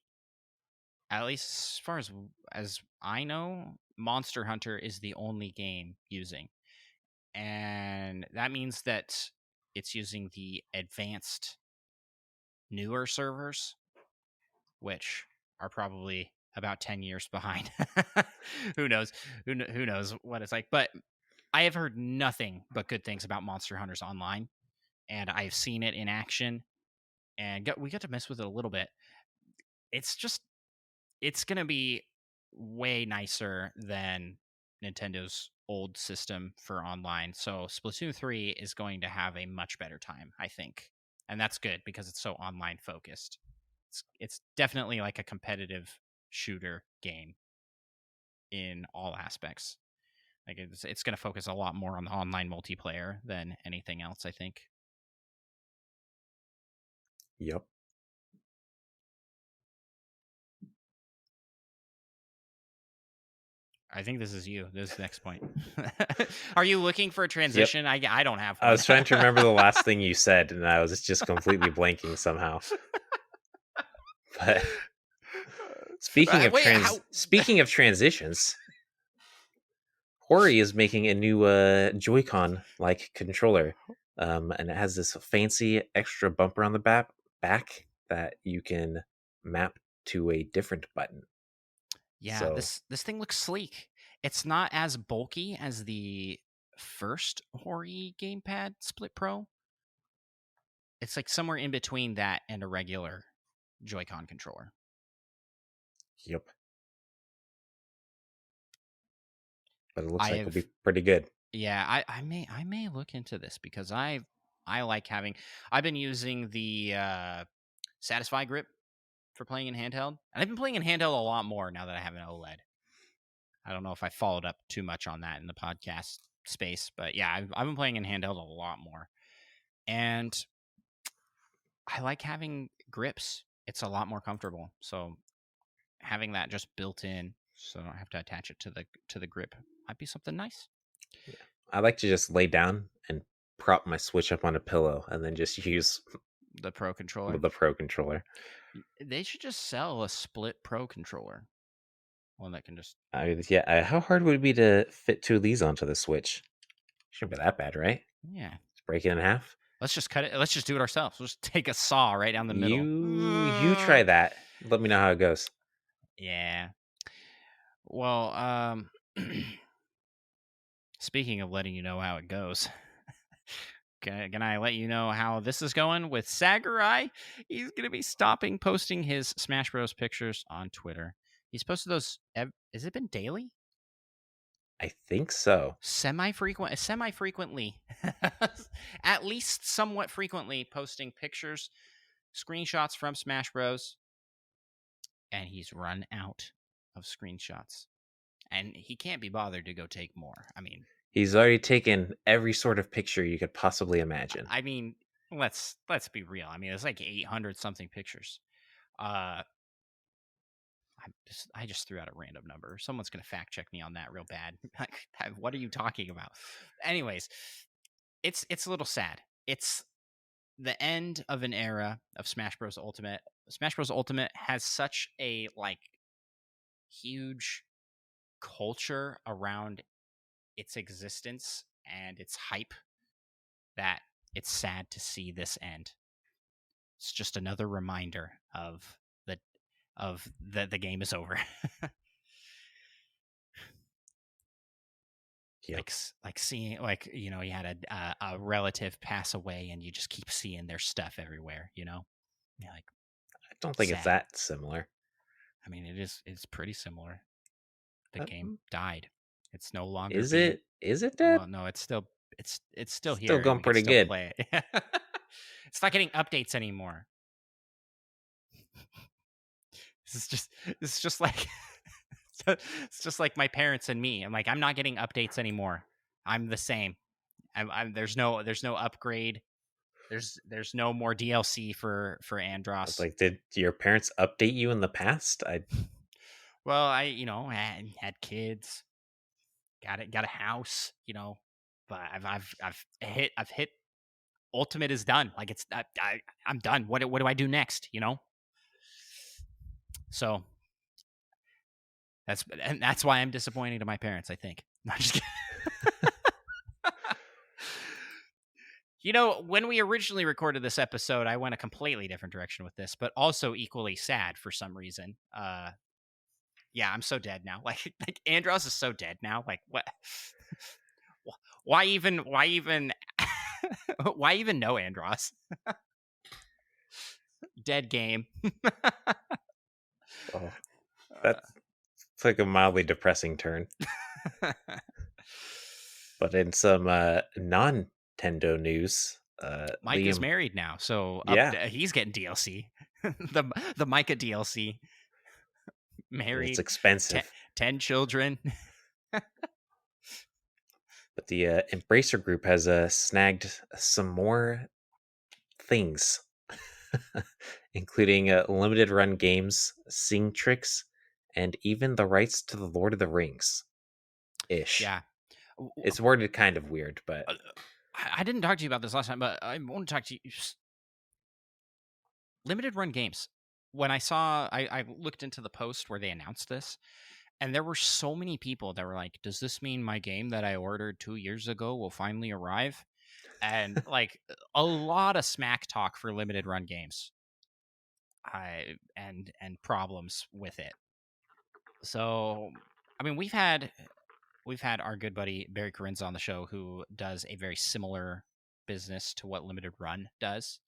Speaker 1: at least as far as I know, Monster Hunter is the only game using. And that means that it's using the advanced newer servers, which are probably about 10 years behind. Who knows? Who knows what it's like? But I have heard nothing but good things about Monster Hunters Online, and I've seen it in action, and we got to mess with it a little bit. It's just it's gonna be way nicer than Nintendo's old system for online. So Splatoon 3 is going to have a much better time, I think. And that's good because it's so online focused. It's definitely like a competitive shooter game in all aspects. Like it's going to focus a lot more on the online multiplayer than anything else, I think.
Speaker 2: Yep.
Speaker 1: I think this is you. This is the next point. Are you looking for a
Speaker 2: Yep.
Speaker 1: transition? I don't have
Speaker 2: I
Speaker 1: one.
Speaker 2: was trying to remember the last thing you said, and I was just completely blanking somehow. But
Speaker 1: Wait, how?
Speaker 2: speaking of transitions, Hori is making a new Joy-Con like controller, and it has this fancy extra bumper on the back that you can map to a different button.
Speaker 1: Yeah,
Speaker 2: So,
Speaker 1: this thing looks sleek. It's not as bulky as the first Hori gamepad Split Pro. It's like somewhere in between that and a regular Joy-Con controller.
Speaker 2: yep. But it
Speaker 1: I
Speaker 2: looks like it'll
Speaker 1: have
Speaker 2: be pretty good.
Speaker 1: Yeah, I may look into this because I like having I've been using the Satisfy grip for playing in handheld. And I've been playing in handheld a lot more now that I have an OLED. I don't know if I followed up too much on that in the podcast space, but yeah, I've been playing in handheld a lot more. And I like having grips. It's a lot more comfortable. So having that just built in so I don't have to attach it to the grip might be something nice.
Speaker 2: Yeah. I like to just lay down and prop my Switch up on a pillow and then just use
Speaker 1: The Pro controller.
Speaker 2: the Pro controller.
Speaker 1: They should just sell a split Pro controller. One that can just
Speaker 2: I mean, yeah, how hard would it be to fit two of these onto the Switch? Shouldn't be that bad, right?
Speaker 1: yeah.
Speaker 2: Just break it in half.
Speaker 1: Let's just cut it. Let's just do it ourselves. We'll just take a saw right down the middle.
Speaker 2: You try that. Let me know how it goes.
Speaker 1: Yeah. Well, speaking of letting you know how it goes, can I let you know how this is going with Sakurai? He's going to be stopping posting his Smash Bros. Pictures on Twitter. He's posted those. Has it been daily?
Speaker 2: I think so.
Speaker 1: Semi-frequently, at least somewhat frequently posting pictures, screenshots from Smash Bros. And he's run out of screenshots. And he can't be bothered to go take more.
Speaker 2: He's already taken every sort of picture you could possibly imagine.
Speaker 1: I mean, let's be real. It's like 800 something pictures. Uh I just threw out a random number. Someone's gonna fact check me on that real bad. What are you talking about? Anyways, it's a little sad. It's the end of an era of Smash Bros. Ultimate. Smash Bros. Ultimate has such a huge culture around its existence and its hype that it's sad to see this end. It's just another reminder the game is over.
Speaker 2: Yep.
Speaker 1: like seeing you had a relative pass away and you just keep seeing their stuff everywhere. You're like
Speaker 2: I don't think it's
Speaker 1: sad.
Speaker 2: that similar.
Speaker 1: It's pretty similar. The game
Speaker 2: Um,
Speaker 1: died. It's no longer
Speaker 2: is
Speaker 1: being.
Speaker 2: it? Is it dead?
Speaker 1: Well, no, it's still
Speaker 2: Still
Speaker 1: here and
Speaker 2: going
Speaker 1: we can
Speaker 2: pretty
Speaker 1: still
Speaker 2: good.
Speaker 1: play it. It's not getting updates anymore. This is just like it's just like my parents and me. I'm like, I'm not getting updates anymore. I'm the same. There's no upgrade. There's no more DLC for
Speaker 2: I was
Speaker 1: Andros.
Speaker 2: like, did your parents update you in the past?
Speaker 1: Well, I had kids, got a house, but I've hit ultimate is done. Like I'm done. What do I do next? So that's why I'm disappointing to my parents. I think. No, I'm just kidding. When we originally recorded this episode, I went a completely different direction with this, but also equally sad for some reason. Yeah, I'm so dead now. Like Andros is so dead now. Like what? Why even? Why even? Why even know Andros? Dead game.
Speaker 2: Oh, that's like a mildly depressing turn. But in some non-Nintendo news,
Speaker 1: Mike is
Speaker 2: Liam,
Speaker 1: married now, so
Speaker 2: yeah,
Speaker 1: he's getting DLC. the Micah DLC.
Speaker 2: and it's
Speaker 1: Married, ten,
Speaker 2: expensive.
Speaker 1: 10 children.
Speaker 2: But the Embracer Group has snagged some more things, including limited run games, Sing Tricks, and even the rights to the Lord of the Rings ish.
Speaker 1: Yeah.
Speaker 2: It's worded kind of weird, but
Speaker 1: I didn't talk to you about this last time, but I want to talk to you. Limited run games. When I looked into the post where they announced this, and there were so many people that were like, "Does this mean my game that I ordered 2 years ago will finally arrive?" And a lot of smack talk for limited run games. And problems with it. So, we've had our good buddy Barry Corinza on the show, who does a very similar business to what Limited Run does.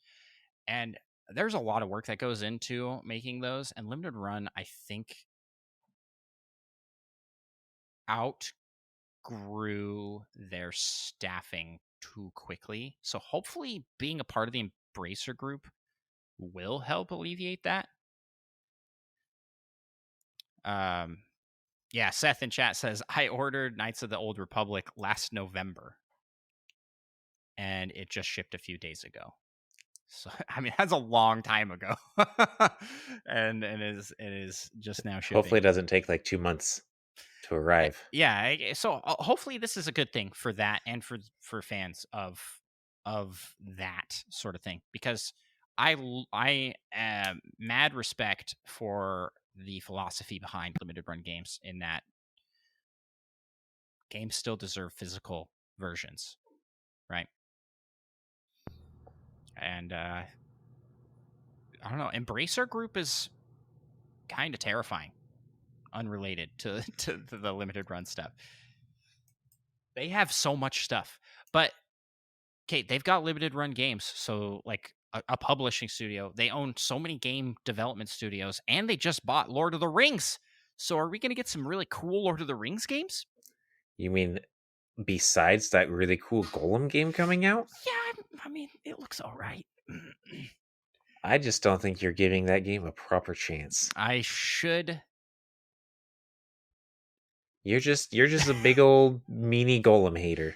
Speaker 1: And there's a lot of work that goes into making those. And Limited Run, I think, outgrew their staffing too quickly. So hopefully being a part of the Embracer group will help alleviate that. Yeah, Seth in chat says, I ordered Knights of the Old Republic last November, and it just shipped a few days ago. So that's a long time ago, and it is just now shipping.
Speaker 2: hopefully it doesn't take like 2 months to arrive.
Speaker 1: Yeah, so hopefully this is a good thing for that and for fans of that sort of thing, because I am mad respect for the philosophy behind limited run games, in that games still deserve physical versions, right? And I don't know, Embracer Group is kind of terrifying, unrelated to the limited run stuff. They have so much stuff, but okay, they've got limited run games, so like a publishing studio. They own so many game development studios, and they just bought Lord of the Rings. So are we going to get some really cool Lord of the Rings games?
Speaker 2: You mean besides that really cool Golem game coming out?
Speaker 1: Yeah, I mean, it looks all right.
Speaker 2: I just don't think you're giving that game a proper chance.
Speaker 1: I should.
Speaker 2: You're just a big old meanie Golem hater.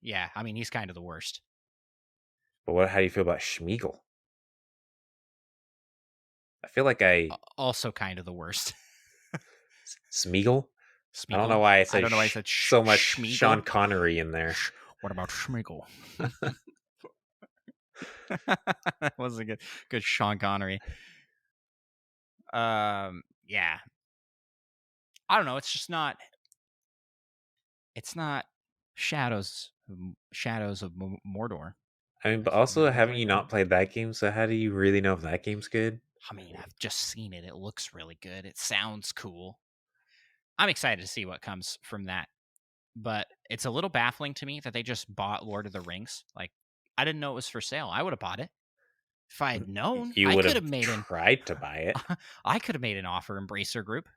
Speaker 1: Yeah, I mean, he's kind of the worst.
Speaker 2: But how do you feel about Schmeagle? I feel like I
Speaker 1: Also, kind of the worst.
Speaker 2: Smeagol. I don't know
Speaker 1: Smeagol.
Speaker 2: why I
Speaker 1: I
Speaker 2: said
Speaker 1: don't know why I said
Speaker 2: so much
Speaker 1: Schmeagle.
Speaker 2: Sean Connery in there.
Speaker 1: What about Schmeagle? That was a good Sean Connery. Yeah. I don't know. It's just not. It's not Shadows of Mordor.
Speaker 2: I mean, but
Speaker 1: Is it
Speaker 2: also,
Speaker 1: Mordor
Speaker 2: haven't
Speaker 1: I
Speaker 2: you
Speaker 1: think?
Speaker 2: not played that game? So how do you really know if that game's good?
Speaker 1: I mean, I've just seen it. It looks really good. It sounds cool. I'm excited to see what comes from that. But it's a little baffling to me that they just bought Lord of the Rings. Like, I didn't know it was for sale. I would have bought it. If I had known,
Speaker 2: You
Speaker 1: I
Speaker 2: would
Speaker 1: could
Speaker 2: have
Speaker 1: have made an
Speaker 2: tried to buy it.
Speaker 1: I could have made an offer Embracer Group.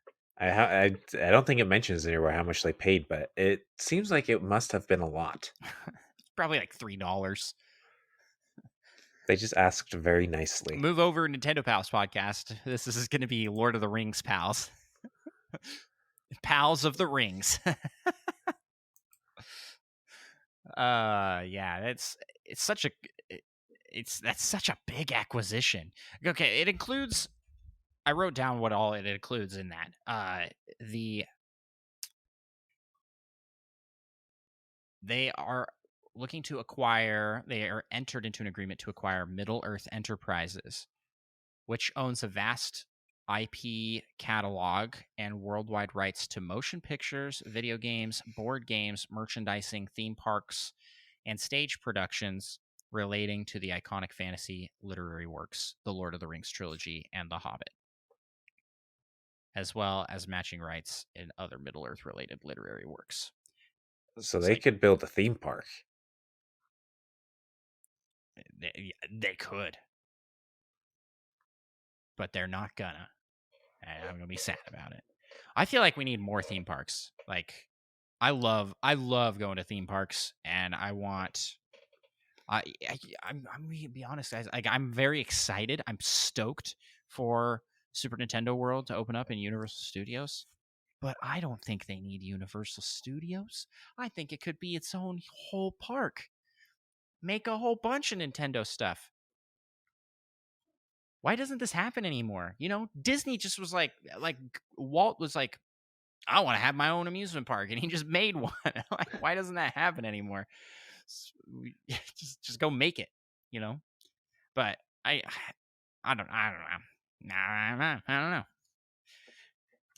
Speaker 2: I don't think it mentions anywhere how much they paid, but it seems like it must have been a lot.
Speaker 1: Probably like $3.
Speaker 2: They just asked very nicely.
Speaker 1: Move over Nintendo Pals podcast. This is going to be Lord of the Rings pals. Pals of the Rings. Yeah, it's such a that's such a big acquisition. Okay, it includes I wrote down what all it includes in that. They are looking to acquire, they are entered into an agreement to acquire Middle Earth Enterprises, which owns a vast IP catalog and worldwide rights to motion pictures, video games, board games, merchandising, theme parks, and stage productions relating to the iconic fantasy literary works, the Lord of the Rings trilogy and The Hobbit, as well as matching rights in other Middle Earth related literary works.
Speaker 2: So
Speaker 1: It's
Speaker 2: they
Speaker 1: like
Speaker 2: could build a theme park.
Speaker 1: they could, but they're not gonna. And I'm gonna be sad about it. I feel like we need more theme parks. Like I love going to theme parks, and I want. I'm gonna be honest, guys. Like I'm very excited. I'm stoked for Super Nintendo World to open up in Universal Studios. But I don't think they need Universal Studios. I think it could be its own whole park. Make a whole bunch of Nintendo stuff. Why doesn't this happen anymore? You know, Disney just was like Walt was like, I want to have my own amusement park, and he just made one. Like, why doesn't that happen anymore? Just go make it, you know. But I don't know. I don't know.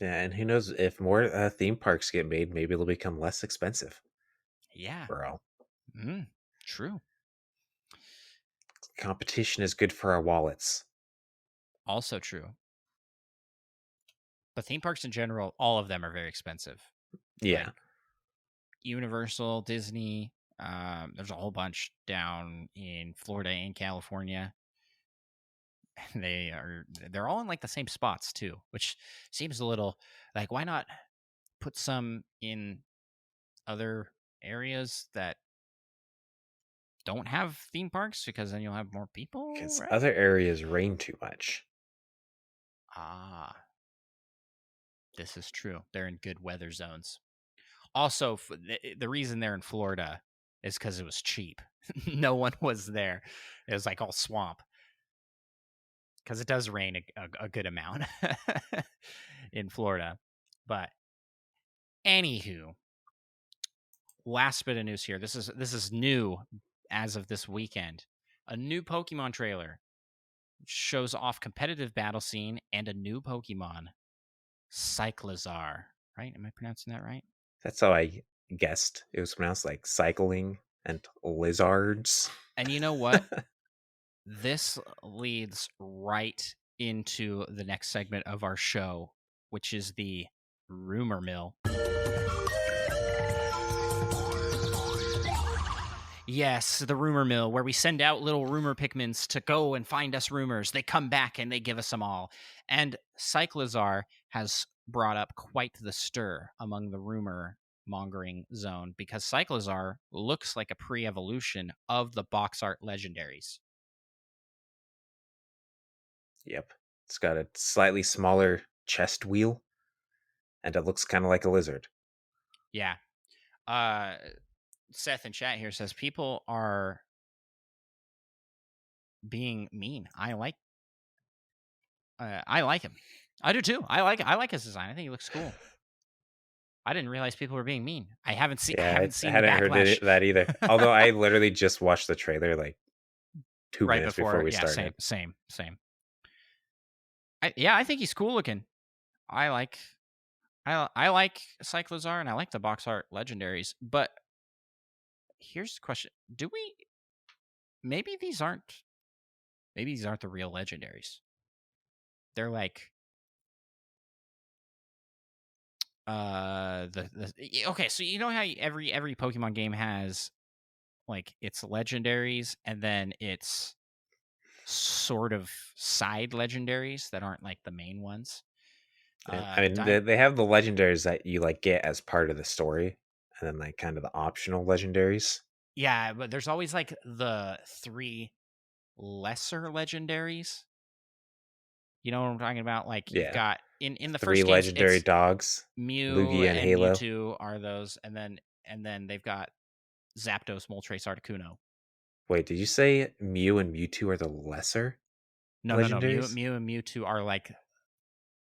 Speaker 2: Yeah, and who knows if more theme parks get made, maybe they'll become less expensive
Speaker 1: Yeah,
Speaker 2: for all.
Speaker 1: true.
Speaker 2: Competition is good for our wallets.
Speaker 1: Also true. But theme parks in general, all of them are very expensive.
Speaker 2: Yeah.
Speaker 1: Like Universal, Disney. There's a whole bunch down in Florida and California. They're all in like the same spots too, which seems a little like why not put some in other areas that don't have theme parks because then you'll have more people,
Speaker 2: Because
Speaker 1: right?
Speaker 2: other areas rain too much.
Speaker 1: Ah, this is true. They're in good weather zones. Also, the reason they're in Florida is because it was cheap. No one was there. It was like all swamp because it does rain a good amount in Florida. But anywho, last bit of news here. This is new as of this weekend. A new Pokemon trailer shows off competitive battle scene and a new Pokemon, Cyclizar. Right? Am I pronouncing that right?
Speaker 2: That's how I guessed. It was pronounced like cycling and lizards.
Speaker 1: And you know what? This leads right into the next segment of our show, which is the rumor mill. Yes, the rumor mill, where we send out little rumor Pikmins to go and find us rumors. They come back and they give us them all. And Cyclizar has brought up quite the stir among the rumor mongering zone because Cyclozar looks like a pre-evolution of the box art legendaries.
Speaker 2: Yep. It's got a slightly smaller chest wheel, and it looks kind of like a lizard.
Speaker 1: Yeah. Seth in chat here says people are being mean. I like him. I do too. I like his design. I think he looks cool. I didn't realize people were being mean. I haven't
Speaker 2: Yeah, I
Speaker 1: seen the
Speaker 2: hadn't heard
Speaker 1: backlash
Speaker 2: that either. Although I literally just watched the trailer like 2
Speaker 1: right
Speaker 2: minutes before
Speaker 1: before.
Speaker 2: we
Speaker 1: Yeah,
Speaker 2: started.
Speaker 1: same. I think he's cool looking. I like I like Cyclozar and I like the box art legendaries. But here's the question: do we? Maybe these aren't. Maybe these aren't the real legendaries. They're like okay. So you know how every Pokemon game has like its legendaries and then its sort of side legendaries that aren't like the main ones.
Speaker 2: And, I mean, they have the legendaries that you like get as part of the story, and then like kind of the optional legendaries.
Speaker 1: Yeah, but there's always like the 3 lesser legendaries. You know what I'm talking about? Like you've
Speaker 2: Yeah,
Speaker 1: got in the
Speaker 2: 3
Speaker 1: first games,
Speaker 2: legendary
Speaker 1: it's
Speaker 2: dogs,
Speaker 1: Mew
Speaker 2: Lugia and
Speaker 1: and
Speaker 2: Halo.
Speaker 1: Mewtwo are those, and then they've got Zapdos, Moltres, Articuno.
Speaker 2: Wait, did you say Mew and Mewtwo are the lesser
Speaker 1: No.
Speaker 2: legendaries?
Speaker 1: Mew and Mewtwo are like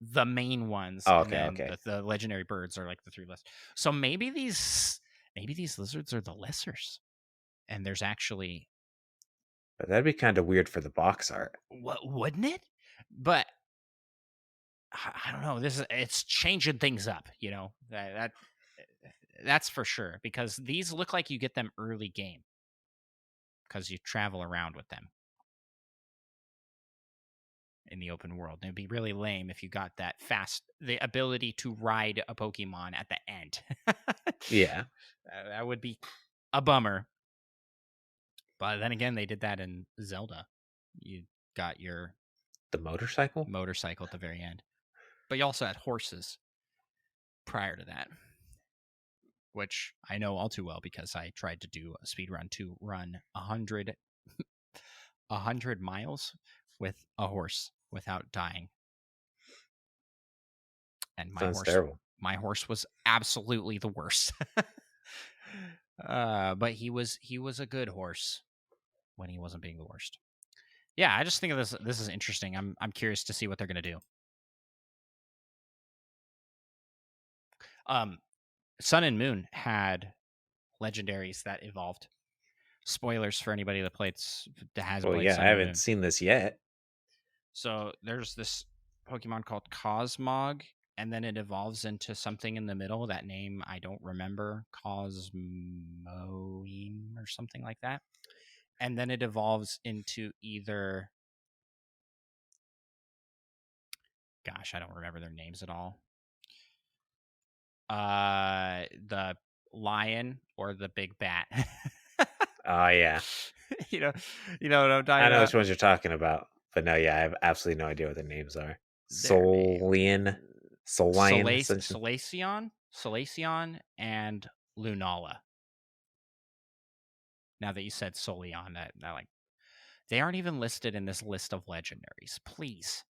Speaker 1: the main ones,
Speaker 2: Oh,
Speaker 1: and
Speaker 2: okay,
Speaker 1: then
Speaker 2: okay.
Speaker 1: the legendary birds are like the 3 less. So maybe these lizards are the lessers, and there's actually
Speaker 2: But that'd be kind of weird for the box art.
Speaker 1: what wouldn't it? But I don't know. It's changing things up. You know that's for sure because these look like you get them early game because you travel around with them in the open world. And it'd be really lame if you got the ability to ride a Pokemon at the end.
Speaker 2: Yeah,
Speaker 1: That would be a bummer. But then again, they did that in Zelda. You got your
Speaker 2: the motorcycle.
Speaker 1: motorcycle at the very end, but you also had horses prior to that, which I know all too well because I tried to do a speed run to run 100 miles with a horse without dying. And
Speaker 2: Sounds terrible.
Speaker 1: my horse was absolutely the worst. But he was a good horse when he wasn't being the worst. Yeah, I just think of this is interesting. I'm curious to see what they're going to do. Sun and Moon had legendaries that evolved. Spoilers for anybody that has
Speaker 2: Well,
Speaker 1: played
Speaker 2: yeah, I
Speaker 1: Sun and
Speaker 2: haven't
Speaker 1: Moon.
Speaker 2: seen this yet.
Speaker 1: So there's this Pokemon called Cosmog, and then it evolves into something in the middle. That name I don't remember, Cosmoem or something like that. And then it evolves into either, gosh, I don't remember their names at all. The lion or the big bat.
Speaker 2: Oh, yeah.
Speaker 1: you know, you know what I'm talking
Speaker 2: I know which
Speaker 1: about.
Speaker 2: ones you're talking about. But no, yeah, I have absolutely no idea what their names are.
Speaker 1: Their name,
Speaker 2: Soul Lion, essentially.
Speaker 1: Salacion, and Lunala. Now that you said Soleon, I like they aren't even listed in this list of legendaries. Please,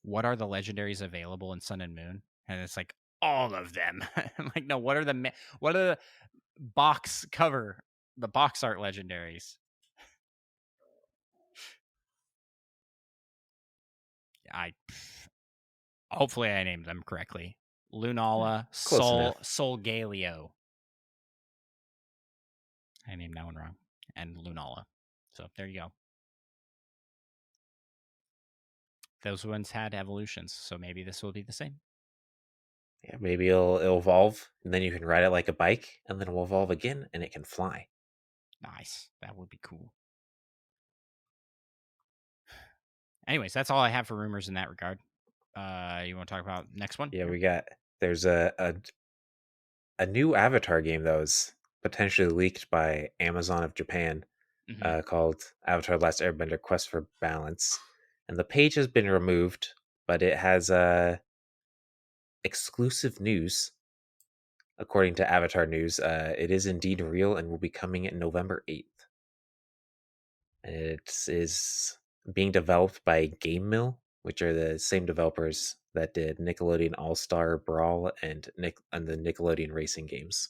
Speaker 1: what are the legendaries available in Sun and Moon? And it's like all of them. I'm like, no, what are the box art legendaries? I hopefully I named them correctly. Lunala,
Speaker 2: Close enough.
Speaker 1: Solgaleo. I named that one wrong. And Lunala. So there you go. Those ones had evolutions, so maybe this will be the same.
Speaker 2: Yeah, maybe it'll evolve, and then you can ride it like a bike, and then it'll evolve again, and it can fly.
Speaker 1: Nice. That would be cool. Anyways, that's all I have for rumors in that regard. You want to talk about next one?
Speaker 2: Yeah,
Speaker 1: Here?
Speaker 2: there's a new Avatar game that was potentially leaked by Amazon of Japan,
Speaker 1: Mm-hmm.
Speaker 2: called Avatar: Last Airbender: Quest for Balance, and the page has been removed, but it has exclusive news. According to Avatar News, it is indeed real and will be coming in November 8th. It is being developed by Game Mill, which are the same developers that did Nickelodeon All-Star Brawl and the Nickelodeon racing games.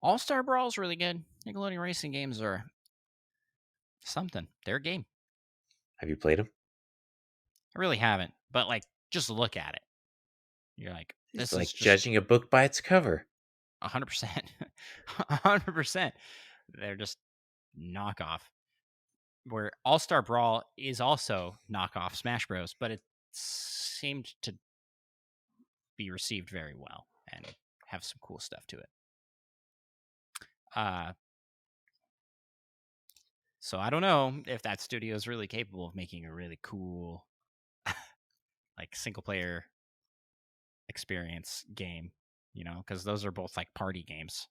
Speaker 1: All-Star Brawl is really good. Nickelodeon racing games are something. They're a game.
Speaker 2: Have you played them?
Speaker 1: I really haven't, but like, just look at it. You're like,
Speaker 2: It's
Speaker 1: this is
Speaker 2: like
Speaker 1: just
Speaker 2: judging a book by its cover.
Speaker 1: 100%. 100%. They're just knockoff. Where All Star Brawl is also knockoff Smash Bros, but it seemed to be received very well and have some cool stuff to it. So I don't know if that studio is really capable of making a really cool, like, single player experience game, because those are both like party games.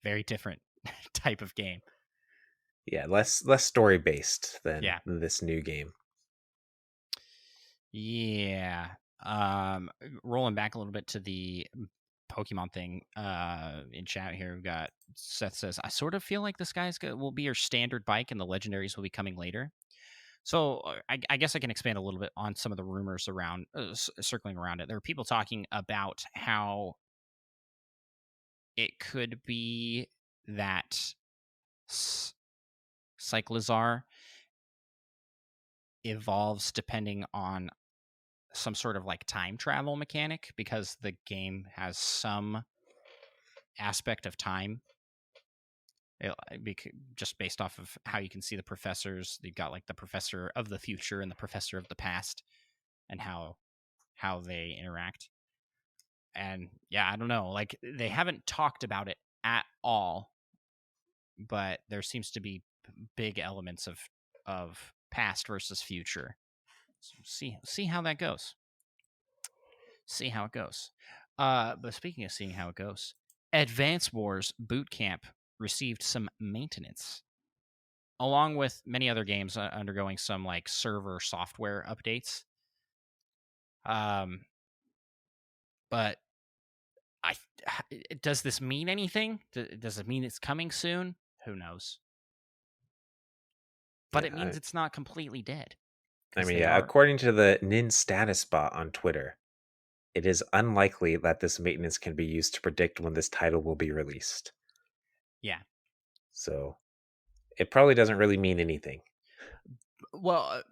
Speaker 1: Very different type of game.
Speaker 2: Yeah, less story based than
Speaker 1: Yeah.
Speaker 2: this new game.
Speaker 1: Yeah. Rolling back a little bit to the Pokemon thing in chat here, we've got Seth says, I sort of feel like this guy's will be your standard bike and the legendaries will be coming later. So I guess I can expand a little bit on some of the rumors around circling around it. There are people talking about how it could be that Cyclizar evolves depending on some sort of like time travel mechanic, because the game has some aspect of time. Just based off of how you can see the professors, you've got like the professor of the future and the professor of the past, and how they interact. And yeah, I don't know. Like, they haven't talked about it at all, but there seems to be big elements of past versus future. So see how that goes. See how it goes. But speaking of seeing how it goes, Advance Wars Boot Camp received some maintenance, along with many other games undergoing some like server software updates. But does this mean anything? Does it mean it's coming soon? Who knows? But
Speaker 2: Yeah,
Speaker 1: it means it's not completely dead.
Speaker 2: I mean,
Speaker 1: They
Speaker 2: yeah,
Speaker 1: are.
Speaker 2: according to the Nin status bot on Twitter, it is unlikely that this maintenance can be used to predict when this title will be released.
Speaker 1: Yeah.
Speaker 2: So it probably doesn't really mean anything.
Speaker 1: Well,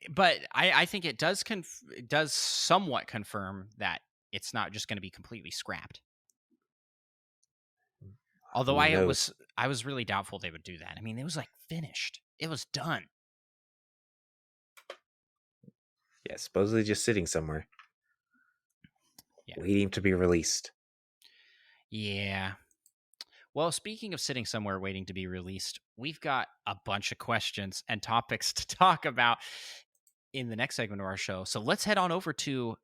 Speaker 1: but I think it does it does somewhat confirm that it's not just going to be completely scrapped. Although
Speaker 2: Who knows?
Speaker 1: I was really doubtful they would do that. I mean, it was like finished. It was done.
Speaker 2: Yeah, supposedly just sitting somewhere,
Speaker 1: Yeah.
Speaker 2: waiting to be released.
Speaker 1: Yeah. Well, speaking of sitting somewhere waiting to be released, we've got a bunch of questions and topics to talk about in the next segment of our show. So let's head on over to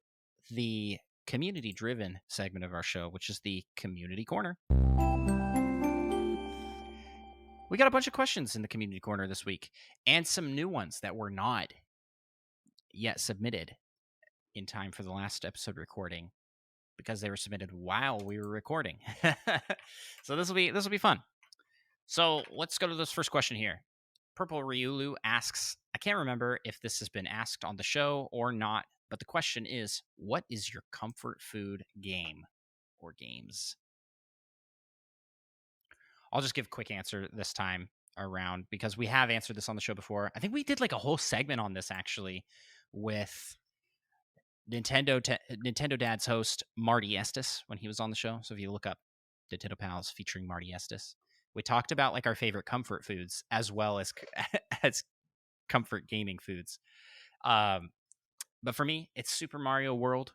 Speaker 1: the community driven segment of our show, which is the Community Corner. We got a bunch of questions in the Community Corner this week, and some new ones that were not yet submitted in time for the last episode recording, because they were submitted while we were recording. So this will be fun. So let's go to this first question here. Purple Ryulu asks, I can't remember if this has been asked on the show or not, but the question is, what is your comfort food game or games? I'll just give a quick answer this time around, because we have answered this on the show before. I think we did like a whole segment on this actually with Nintendo Dad's host Marty Estes when he was on the show. So if you look up Nintendo Pals featuring Marty Estes, we talked about like our favorite comfort foods as well as as comfort gaming foods. But for me, it's Super Mario World.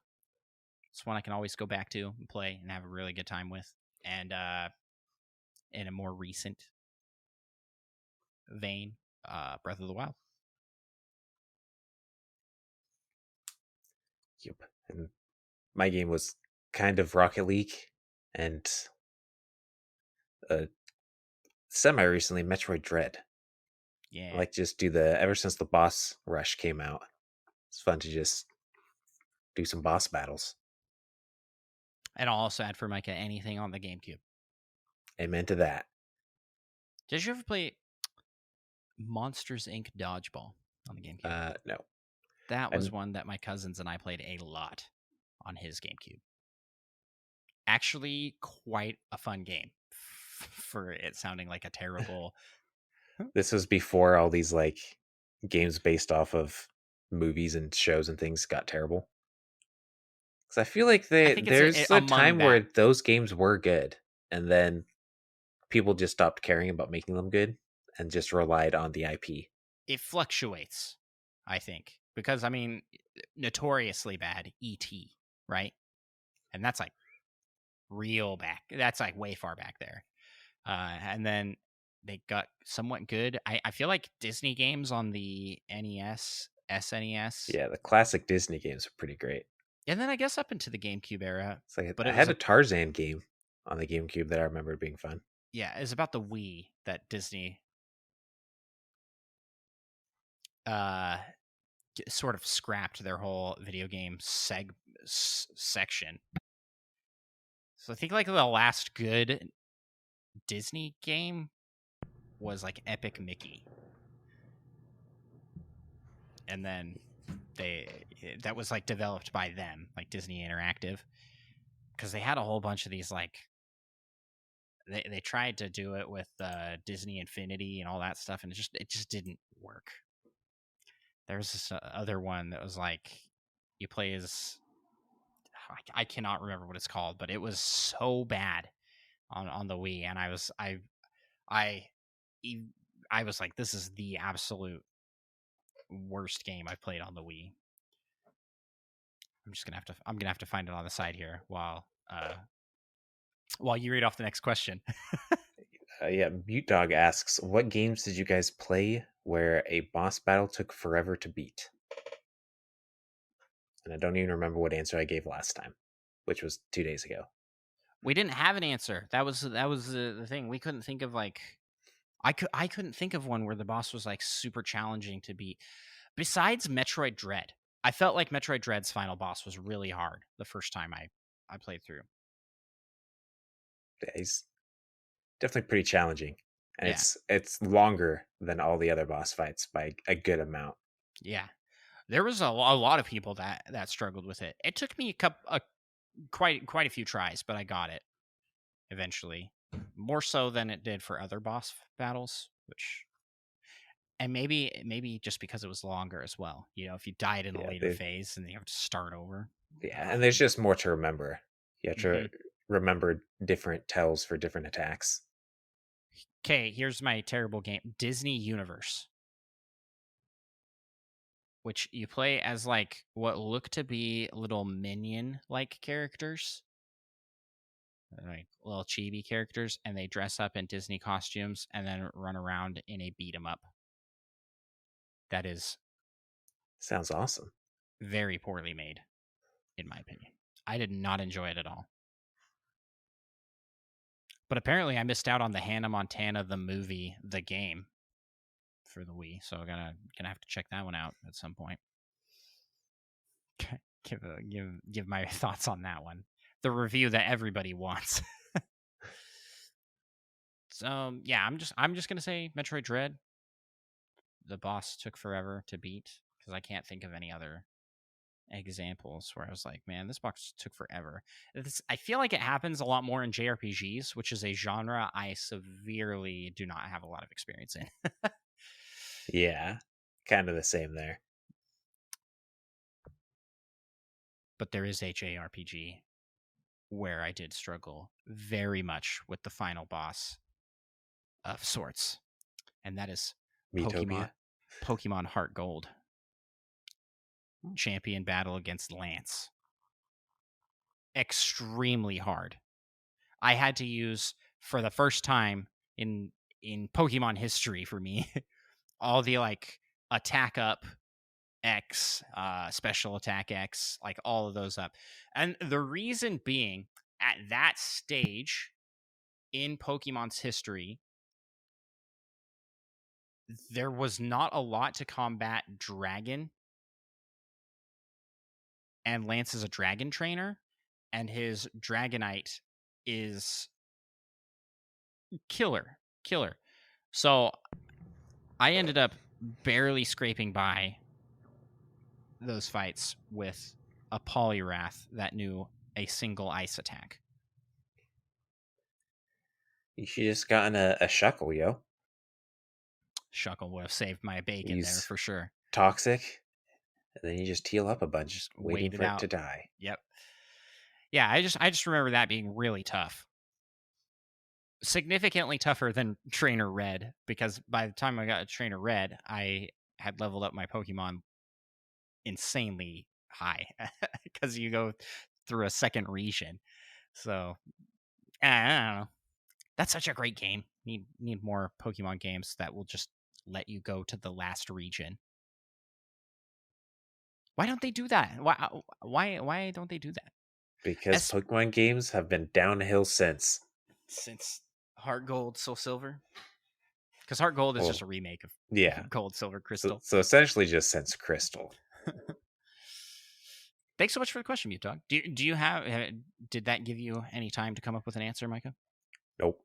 Speaker 1: It's one I can always go back to and play and have a really good time with. And in a more recent vein, Breath of the Wild.
Speaker 2: Yep. And my game was kind of Rocket League, and semi recently Metroid Dread.
Speaker 1: Yeah.
Speaker 2: I like to just do ever since the boss rush came out. It's fun to just do some boss battles.
Speaker 1: And I'll also add for Micah anything on the GameCube.
Speaker 2: Amen to that.
Speaker 1: Did you ever play Monsters Inc. Dodgeball on the GameCube?
Speaker 2: No.
Speaker 1: That was
Speaker 2: And
Speaker 1: one that my cousins and I played a lot on his GameCube. Actually, quite a fun game for it sounding like a terrible.
Speaker 2: this was before all these like games based off of movies and shows and things got terrible. Because I feel like
Speaker 1: I think it's
Speaker 2: there's a
Speaker 1: among
Speaker 2: time where
Speaker 1: that.
Speaker 2: those games were good, and then people just stopped caring about making them good and just relied on the IP.
Speaker 1: It fluctuates, I think, because I mean, notoriously bad ET, right? And that's like real back. That's like way far back there. And then they got somewhat good. I feel like Disney games on the NES, SNES,
Speaker 2: Yeah, the classic Disney games are pretty great.
Speaker 1: and then I guess up into the GameCube era.
Speaker 2: It's like
Speaker 1: But
Speaker 2: I
Speaker 1: it was
Speaker 2: had a
Speaker 1: a
Speaker 2: Tarzan game on the GameCube that I remember being fun.
Speaker 1: yeah, it's about the Wii that Disney uh sort of scrapped their whole video game section. So I think like the last good Disney game was like Epic Mickey, and then that was like developed by them, like Disney Interactive, because they had a whole bunch of these like they tried to do it with Disney Infinity and all that stuff, and it just didn't work. There was this other one that was like you play as I cannot remember what it's called, but it was so bad on the Wii, and I I was like, this is the absolute worst game I've played on the Wii. I'm gonna have to find it on the side here while you read off the next question.
Speaker 2: Yeah, Mute Dog asks, "What games did you guys play where a boss battle took forever to beat?" And I don't even remember what answer I gave last time, which was 2 days ago.
Speaker 1: We didn't have an answer. That was the thing. We couldn't think of like I couldn't think of one where the boss was like super challenging to beat. Besides Metroid Dread, I felt like Metroid Dread's final boss was really hard the first time I played through.
Speaker 2: Yeah, he's definitely pretty challenging, and
Speaker 1: Yeah,
Speaker 2: it's longer than all the other boss fights by a good amount.
Speaker 1: yeah. There was a lot of people that struggled with it. It took me quite a few tries, but I got it eventually. More so than it did for other boss battles, which and maybe just because it was longer as well. You know, if you died in a
Speaker 2: Yeah,
Speaker 1: later phase and you have to start over.
Speaker 2: yeah, and there's just more to remember. You have to
Speaker 1: Mm-hmm.
Speaker 2: remember different tells for different attacks.
Speaker 1: Okay, here's my terrible game, Disney Universe, which you play as like what look to be little minion like characters, like little chibi characters, and they dress up in Disney costumes and then run around in a beat 'em up. That is
Speaker 2: Sounds awesome.
Speaker 1: very poorly made, in my opinion. I did not enjoy it at all. But apparently, I missed out on the Hannah Montana the movie, the game, for the Wii. So I'm gonna have to check that one out at some point. Give my thoughts on that one. The review that everybody wants. So yeah, I'm just gonna say Metroid Dread. The boss took forever to beat because I can't think of any other examples where I was like, man, this box took forever. I feel like it happens a lot more in JRPGs, which is a genre I severely do not have a lot of experience in.
Speaker 2: Yeah, kind of the same there.
Speaker 1: But there is a JRPG where I did struggle very much with the final boss of sorts, and that is Pokemon
Speaker 2: Metopia.
Speaker 1: Pokemon Heart Gold champion battle against Lance. Extremely hard. I had to use for the first time in Pokemon history for me all the like attack up X, special attack X, like all of those up. And the reason being at that stage in Pokemon's history, there was not a lot to combat Dragon, and Lance is a dragon trainer. and his Dragonite is killer. So I ended up barely scraping by those fights with a Poliwrath that knew a single ice attack.
Speaker 2: You should just gotten a Shuckle, yo.
Speaker 1: Shuckle would have saved my bacon there
Speaker 2: Use
Speaker 1: for sure.
Speaker 2: Toxic, and then you just heal up a bunch,
Speaker 1: Just
Speaker 2: waiting
Speaker 1: wait it
Speaker 2: for it to
Speaker 1: out.
Speaker 2: die.
Speaker 1: Yep. Yeah, I just remember that being really tough. Significantly tougher than Trainer Red, because by the time I got a Trainer Red, I had leveled up my Pokemon insanely high because you go through a second region. So I don't know. That's such a great game. Need more Pokemon games that will just let you go to the last region. Why don't they do that? Why don't they do that?
Speaker 2: Because
Speaker 1: As
Speaker 2: Pokemon games have been downhill since.
Speaker 1: since Heart Gold, Soul Silver, because Heart Gold is just
Speaker 2: Well,
Speaker 1: a remake of
Speaker 2: yeah.
Speaker 1: Gold, Silver,
Speaker 2: So,
Speaker 1: Crystal.
Speaker 2: so essentially just since Crystal.
Speaker 1: Thanks so much for the question, Mute Dog. Do you have? Did that give you any time to come up with an answer, Micah?
Speaker 2: Nope.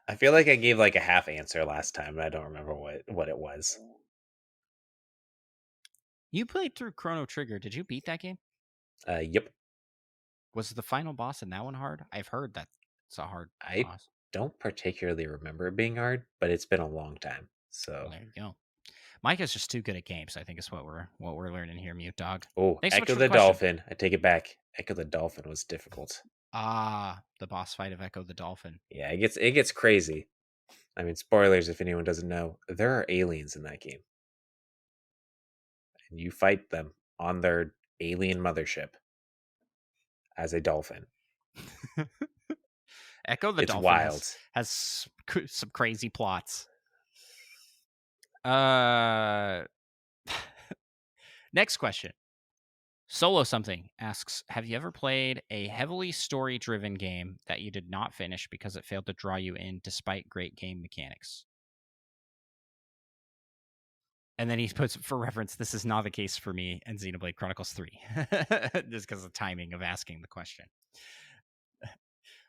Speaker 2: I feel like I gave like a half answer last time, and I don't remember what it was.
Speaker 1: You played through Chrono Trigger. Did you beat that game?
Speaker 2: Yep.
Speaker 1: Was the final boss in that one hard? I've heard that it's a hard
Speaker 2: I
Speaker 1: boss.
Speaker 2: don't particularly remember it being hard, but it's been a long time.
Speaker 1: Well,
Speaker 2: So,
Speaker 1: there you go. Micah's just too good at games. I think is what we're learning here, Mute Dog.
Speaker 2: oh,
Speaker 1: Thanks so much
Speaker 2: Echo
Speaker 1: for the
Speaker 2: the
Speaker 1: question.
Speaker 2: Dolphin. I take it back. Echo the Dolphin was difficult.
Speaker 1: Ah, the boss fight of Echo the Dolphin.
Speaker 2: Yeah, it gets crazy. I mean, spoilers if anyone doesn't know, there are aliens in that game. And you fight them on their alien mothership as a dolphin.
Speaker 1: Echo the
Speaker 2: It's
Speaker 1: Dolphin
Speaker 2: wild.
Speaker 1: has some crazy plots. Uh, next question. Solo Something asks, have you ever played a heavily story-driven game that you did not finish because it failed to draw you in despite great game mechanics? And then he puts, for reference, this is not the case for me and Xenoblade Chronicles 3. Just because of the timing of asking the question.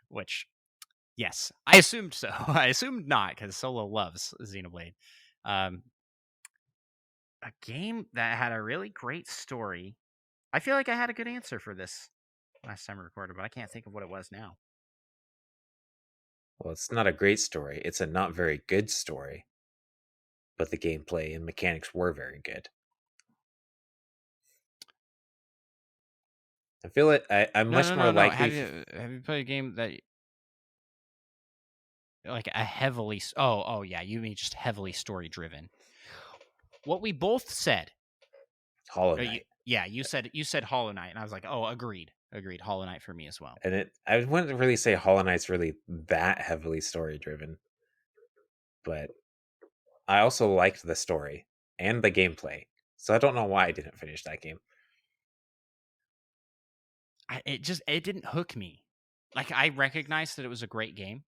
Speaker 1: Which, yes, I assumed so. I assumed not, because Solo loves Xenoblade. A game that had a really great story. I feel like I had a good answer for this last time I recorded, but I can't think of what it was now.
Speaker 2: Well, it's not a great story. It's a not very good story. But the gameplay and mechanics were very good. I feel it. I'm
Speaker 1: No,
Speaker 2: much
Speaker 1: no,
Speaker 2: more
Speaker 1: no, no.
Speaker 2: likely.
Speaker 1: Have you played a game that like a heavily? Oh, yeah. You mean just heavily story driven? What we both said.
Speaker 2: Hollow Knight.
Speaker 1: You said Hollow Knight, and I was like, oh, agreed. Hollow Knight for me as well.
Speaker 2: And I wouldn't really say Hollow Knight's really that heavily story driven, but I also liked the story and the gameplay. So I don't know why I didn't finish that game.
Speaker 1: It didn't hook me. Like I recognized that it was a great game,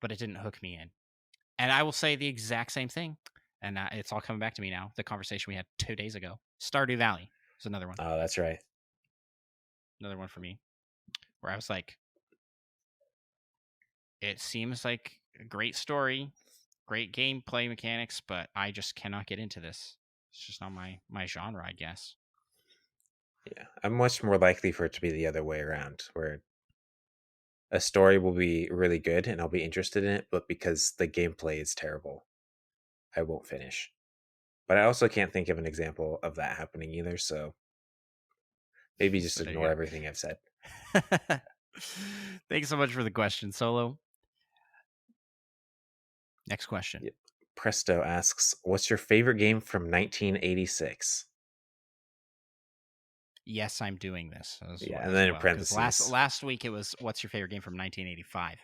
Speaker 1: but it didn't hook me in. And I will say the exact same thing. And it's all coming back to me now. The conversation we had 2 days ago. Stardew Valley is another one.
Speaker 2: Oh, that's right.
Speaker 1: Another one for me. Where I was like, it seems like a great story, great gameplay mechanics, but I just cannot get into this. It's just not my genre, I guess.
Speaker 2: Yeah, I'm much more likely for it to be the other way around, where a story will be really good and I'll be interested in it, but because the gameplay is terrible, I won't finish. But I also can't think of an example of that happening either, so maybe just
Speaker 1: So there you
Speaker 2: ignore
Speaker 1: go.
Speaker 2: everything I've said.
Speaker 1: Thanks so much for the question, Solo. Next question.
Speaker 2: Yep. Presto asks, "What's your favorite game from 1986?"
Speaker 1: Yes, I'm doing this
Speaker 2: Yeah, and
Speaker 1: as
Speaker 2: then in
Speaker 1: well. Because
Speaker 2: parentheses.
Speaker 1: last week it was what's your favorite game from 1985?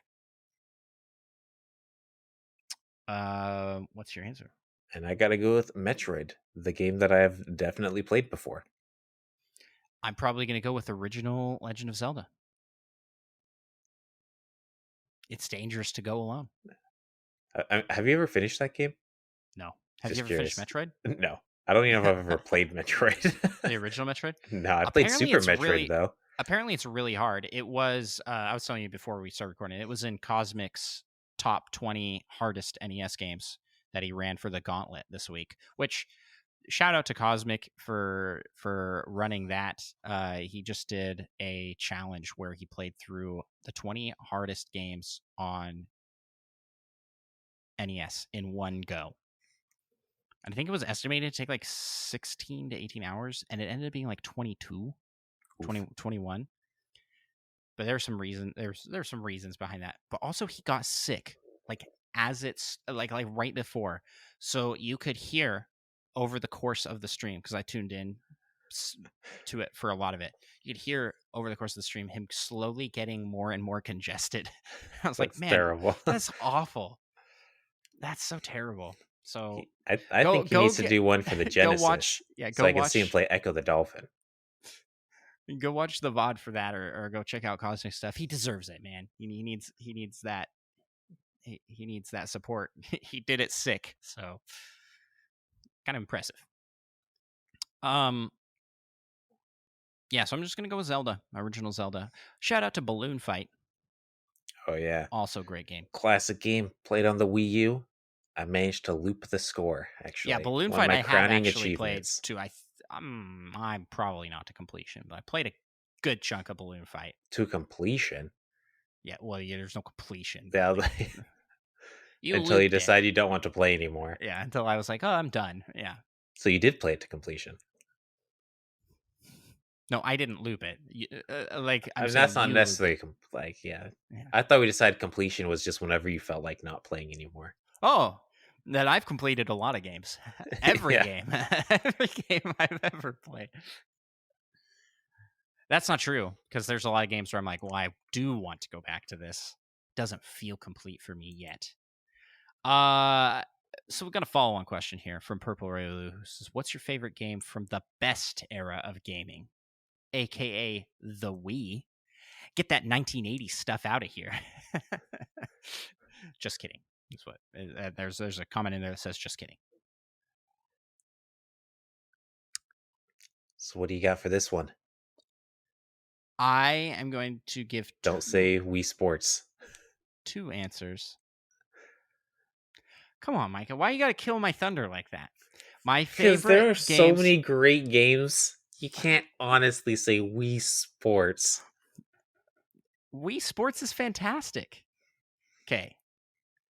Speaker 1: What's your answer?
Speaker 2: And I gotta go with Metroid, the game that I have definitely played before.
Speaker 1: I'm probably gonna go with original Legend of Zelda. It's dangerous to go alone.
Speaker 2: Have you ever finished that game?
Speaker 1: No. Have you
Speaker 2: Just
Speaker 1: ever finished
Speaker 2: curious.
Speaker 1: Metroid?
Speaker 2: No. I don't even know if I've ever played Metroid.
Speaker 1: The original Metroid.
Speaker 2: No, I played
Speaker 1: Apparently,
Speaker 2: Super
Speaker 1: it's
Speaker 2: Metroid
Speaker 1: really
Speaker 2: though.
Speaker 1: apparently it's really hard. It was I was telling you before we started recording. It was in Cosmic's top 20 hardest NES games that he ran for the Gauntlet this week. Which shout out to Cosmic for running that. He just did a challenge where he played through the 20 hardest games on NES in one go. And I think it was estimated to take like 16 to 18 hours, and it ended up being like 22,
Speaker 2: Oof.
Speaker 1: 21. But there's some reasons behind that. But also he got sick, like as it's like right before, so you could hear over the course of the stream, because I tuned in to it for a lot of it. You could hear over the course of the stream him slowly getting more and more congested. I was like,
Speaker 2: That's
Speaker 1: man,
Speaker 2: terrible.
Speaker 1: that's awful. That's so terrible. So
Speaker 2: I
Speaker 1: go
Speaker 2: think he needs to
Speaker 1: get
Speaker 2: do one for the
Speaker 1: go watch
Speaker 2: Genesis, so I can see him play Echo the Dolphin.
Speaker 1: Go watch the VOD for that, or go check out Cosmic stuff. He deserves it, man. He needs that. He needs that support. He did it sick, so kind of impressive. Yeah, so I'm just gonna go with Zelda, original Zelda. Shout out to Balloon Fight.
Speaker 2: Oh yeah,
Speaker 1: Also great game.
Speaker 2: classic game. Played on the Wii U. I managed to loop the score.
Speaker 1: Yeah,
Speaker 2: Actually,
Speaker 1: Balloon
Speaker 2: one of
Speaker 1: Fight
Speaker 2: my
Speaker 1: I have
Speaker 2: crowning
Speaker 1: actually played
Speaker 2: achievements.
Speaker 1: too. I'm probably not to completion, but I played a good chunk of Balloon Fight.
Speaker 2: To completion.
Speaker 1: Yeah, well, yeah, there's no completion,
Speaker 2: Yeah,
Speaker 1: but you
Speaker 2: until you
Speaker 1: looped it.
Speaker 2: decide you don't want to play anymore.
Speaker 1: Yeah, until I was like, oh, I'm done. Yeah.
Speaker 2: So you did play it to completion.
Speaker 1: No, I didn't loop it. Like
Speaker 2: I
Speaker 1: I'm
Speaker 2: mean,
Speaker 1: saying,
Speaker 2: that's not
Speaker 1: you looped
Speaker 2: necessarily
Speaker 1: it.
Speaker 2: yeah.
Speaker 1: Yeah.
Speaker 2: I thought we decided completion was just whenever you felt like not playing anymore.
Speaker 1: Oh, that I've completed a lot of games. Every
Speaker 2: Yeah.
Speaker 1: game, every game I've ever played. That's not true, because there's a lot of games where I'm like, well, I do want to go back to this. Doesn't feel complete for me yet. So we've got a follow-on question here from Purple Rayloo, who says, what's your favorite game from the best era of gaming, aka the Wii? Get that 1980s stuff out of here. Just kidding. That's what there's a comment in there that says just kidding.
Speaker 2: So what do you got for this one?
Speaker 1: I am going to give
Speaker 2: Don't say Wii Sports.
Speaker 1: two answers. Come on, Micah. Why you got to kill my thunder like that? My
Speaker 2: Because there are
Speaker 1: favorite
Speaker 2: so
Speaker 1: games.
Speaker 2: many great games. You can't honestly say Wii Sports.
Speaker 1: Wii Sports is fantastic. Okay.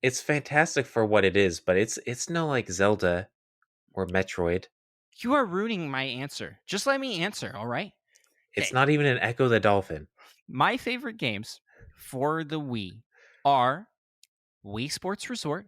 Speaker 2: It's fantastic for what it is, but it's no like Zelda or Metroid.
Speaker 1: You are ruining my answer. Just let me answer, all right?
Speaker 2: It's
Speaker 1: Okay.
Speaker 2: not even an Echo the Dolphin.
Speaker 1: My favorite games for the Wii are Wii Sports Resort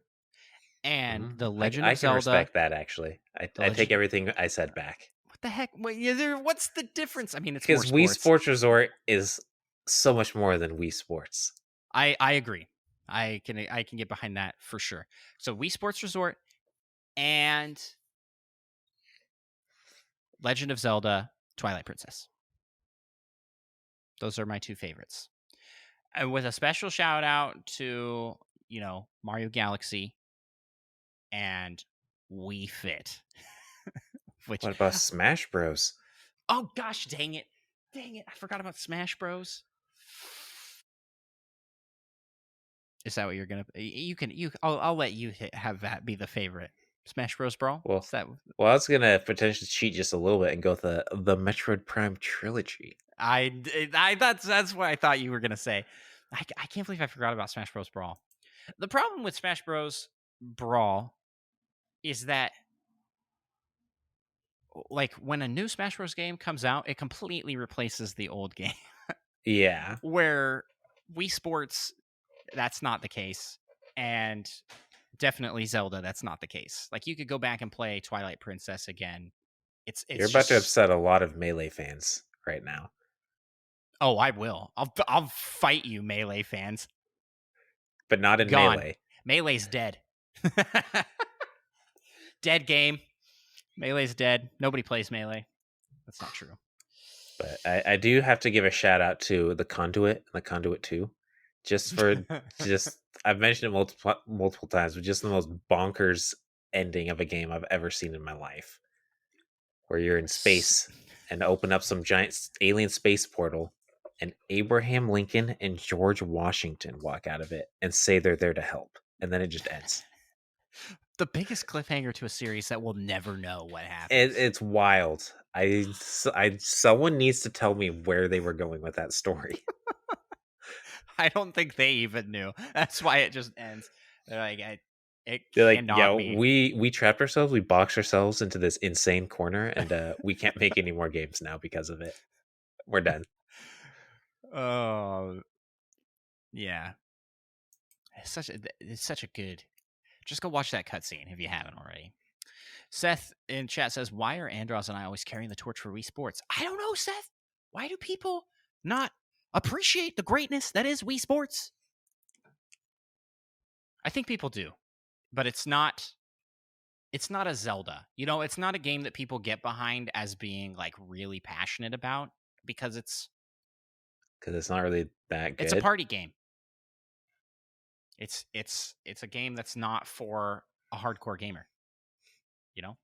Speaker 1: and The Legend
Speaker 2: I
Speaker 1: of
Speaker 2: can
Speaker 1: Zelda.
Speaker 2: respect that, actually. I take everything I said back.
Speaker 1: What the heck? What's the difference? I mean, it's more
Speaker 2: Because Wii
Speaker 1: sports.
Speaker 2: Sports Resort is so much more than Wii Sports.
Speaker 1: I agree. I can get behind that for sure. So Wii Sports Resort and Legend of Zelda Twilight Princess. Those are my two favorites. And with a special shout out to, Mario Galaxy and Wii Fit. Which,
Speaker 2: What about Smash Bros?
Speaker 1: oh gosh, dang it. I forgot about Smash Bros. Is that what you're gonna? I'll let you have that be the favorite. Smash Bros. Brawl.
Speaker 2: Well,
Speaker 1: Is that?
Speaker 2: well, I was gonna potentially cheat just a little bit and go with the Metroid Prime trilogy.
Speaker 1: That's what I thought you were gonna say. I can't believe I forgot about Smash Bros. Brawl. The problem with Smash Bros. Brawl is that, like, when a new Smash Bros. Game comes out, it completely replaces the old game.
Speaker 2: Yeah.
Speaker 1: Where Wii Sports, that's not the case, and definitely Zelda, that's not the case. Like, you could go back and play Twilight Princess again. It's
Speaker 2: You're about to
Speaker 1: just,
Speaker 2: upset a lot of Melee fans right now.
Speaker 1: oh, I will. I'll fight you, Melee fans.
Speaker 2: But not in
Speaker 1: Gone.
Speaker 2: Melee.
Speaker 1: Melee's dead. Dead game. Melee's dead. Nobody plays Melee. That's not true.
Speaker 2: But I do have to give a shout out to the Conduit and the Conduit 2. I've mentioned it multiple times, but just the most bonkers ending of a game I've ever seen in my life. where you're in space and open up some giant alien space portal, and Abraham Lincoln and George Washington walk out of it and say they're there to help, and then it just ends.
Speaker 1: The biggest cliffhanger to a series that we'll never know what happens.
Speaker 2: It's wild. Someone needs to tell me where they were going with that story.
Speaker 1: I don't think they even knew. That's why it just ends. They're like, it
Speaker 2: They're like,
Speaker 1: cannot
Speaker 2: yo,
Speaker 1: be.
Speaker 2: we trapped ourselves, we boxed ourselves into this insane corner, and we can't make any more games now because of it. We're done.
Speaker 1: Oh, yeah. It's such a good. Just go watch that cutscene if you haven't already. Seth in chat says, "Why are Andros and I always carrying the torch for Wii Sports?" I don't know, Seth. Why do people not appreciate the greatness that is Wii Sports? I think people do, but it's not. It's not a Zelda. It's not a game that people get behind as being like really passionate about because
Speaker 2: Because it's not really that
Speaker 1: it's a
Speaker 2: good.
Speaker 1: party game. It's a game that's not for a hardcore gamer. You know?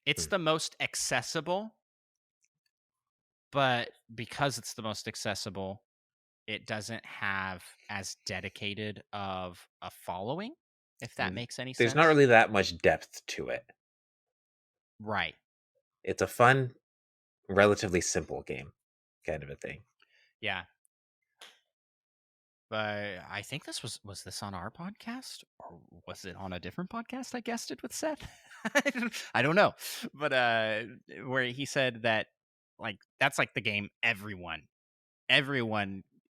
Speaker 1: It's
Speaker 2: Hmm.
Speaker 1: the most accessible, but because it's the most accessible, it doesn't have as dedicated of a following, if that
Speaker 2: And
Speaker 1: makes any
Speaker 2: there's not
Speaker 1: sense.
Speaker 2: really that much depth to it.
Speaker 1: Right.
Speaker 2: It's a fun, relatively simple game, kind of a thing.
Speaker 1: Yeah. But I think was this on our podcast or was it on a different podcast I guessed it with Seth? I don't know. But where he said that like that's like the game everyone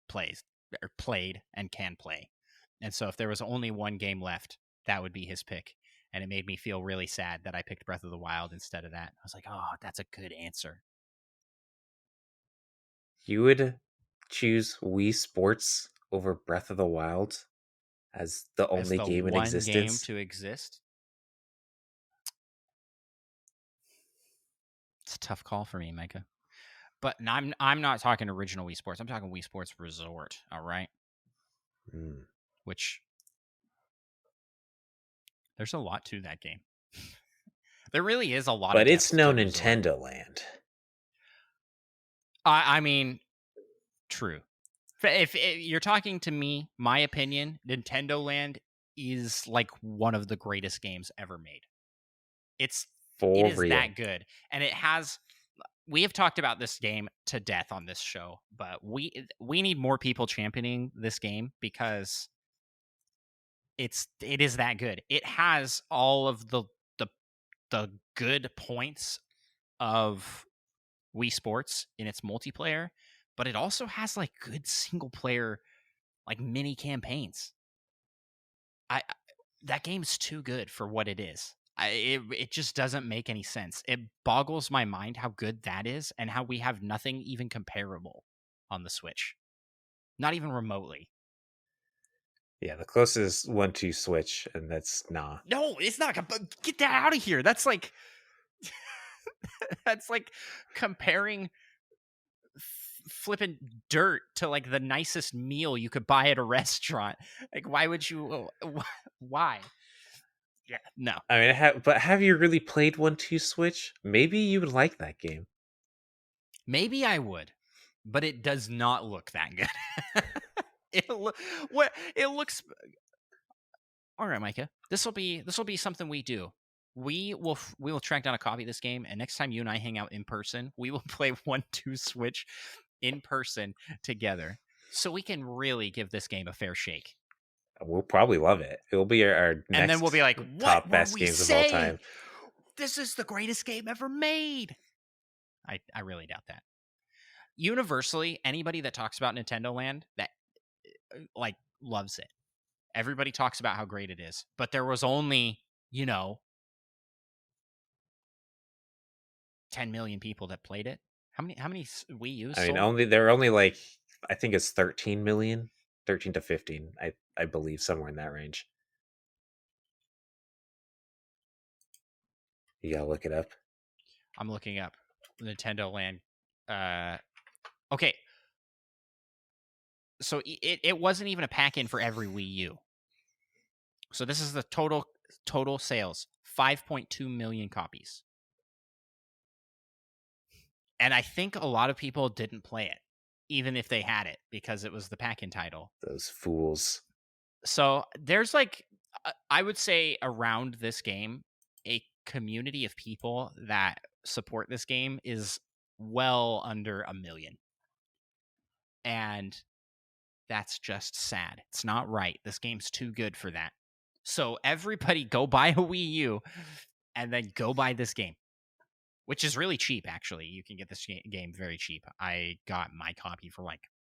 Speaker 1: plays or played and can play. And so if there was only one game left, that would be his pick. And it made me feel really sad that I picked Breath of the Wild instead of that. I was like, "Oh, that's a good answer."
Speaker 2: You would choose Wii Sports over Breath of the Wild as the
Speaker 1: As
Speaker 2: only
Speaker 1: the
Speaker 2: game in
Speaker 1: one game
Speaker 2: existence?
Speaker 1: to exist. It's a tough call for me, Micah. But I'm not talking original Wii Sports. I'm talking Wii Sports Resort. All right,
Speaker 2: Mm.
Speaker 1: which there's a lot to that game. There really is a lot of
Speaker 2: But it's
Speaker 1: depth
Speaker 2: no
Speaker 1: to Resort.
Speaker 2: Nintendo Land.
Speaker 1: I mean, true. If you're talking to me, my opinion, Nintendo Land is like one of the greatest games ever made. It's it
Speaker 2: For
Speaker 1: is
Speaker 2: real.
Speaker 1: that good, and it has. We have talked about this game to death on this show, but we need more people championing this game because it is that good. It has all of the the good points of Wii Sports in its multiplayer, but it also has like good single player like mini campaigns. I That game's too good for what it is. It just doesn't make any sense. It boggles my mind how good that is and how we have nothing even comparable on the Switch. Not even remotely.
Speaker 2: Yeah, the closest one to Switch, and that's nah.
Speaker 1: No, it's not. Get that out of here. That's like that's like comparing flipping dirt to like the nicest meal you could buy at a restaurant. Like, why would you? Why? Yeah, no.
Speaker 2: I mean, but have you really played one to Switch? Maybe you would like that game.
Speaker 1: Maybe I would, but it does not look that good. What it looks. All right, Micah. This will be something we do. We will track down a copy of this game, and next time you and I hang out in person, we will play 1-2 Switch in person together, so we can really give this game a fair shake.
Speaker 2: We'll probably love it. It'll be our
Speaker 1: And then we'll be
Speaker 2: next
Speaker 1: like, "What
Speaker 2: top
Speaker 1: were
Speaker 2: best
Speaker 1: we
Speaker 2: games of all
Speaker 1: saying?
Speaker 2: time.
Speaker 1: This is the greatest game ever made." I really doubt that. Universally, anybody that talks about Nintendo Land that like loves it. Everybody talks about how great it is, but there was only, 10 million people that played it. How many Wii U's
Speaker 2: I mean,
Speaker 1: sold?
Speaker 2: they're only like, I think it's 13 million, 13 to 15. I believe somewhere in that range. You gotta look it up.
Speaker 1: I'm looking up Nintendo Land. Uh, okay, so it wasn't even a pack in for every Wii U. So this is the total total sales 5.2 million copies. And I think a lot of people didn't play it, even if they had it, because it was the pack-in title.
Speaker 2: Those fools.
Speaker 1: So there's like, I would say around this game, a community of people that support this game is well under 1 million. And that's just sad. It's not right. This game's too good for that. So everybody go buy a Wii U and then go buy this game, which is really cheap, actually. You can get this game very cheap. I got my copy for like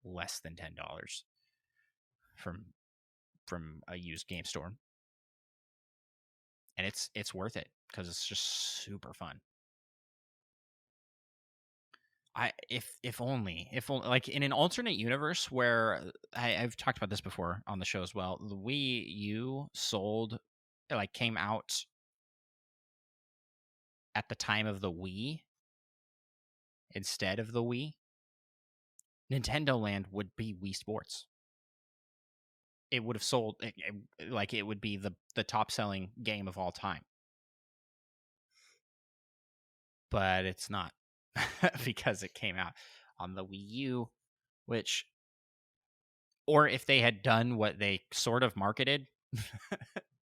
Speaker 1: less than $10 from a used game store. And it's worth it because it's just super fun. If only like in an alternate universe where I've talked about this before on the show as well, the Wii U came out at the time of the Wii instead of the Wii, Nintendo Land would be Wii Sports. It would have sold like it would be the top selling game of all time, but it's not. Because it came out on the Wii U, or if they had done what they sort of marketed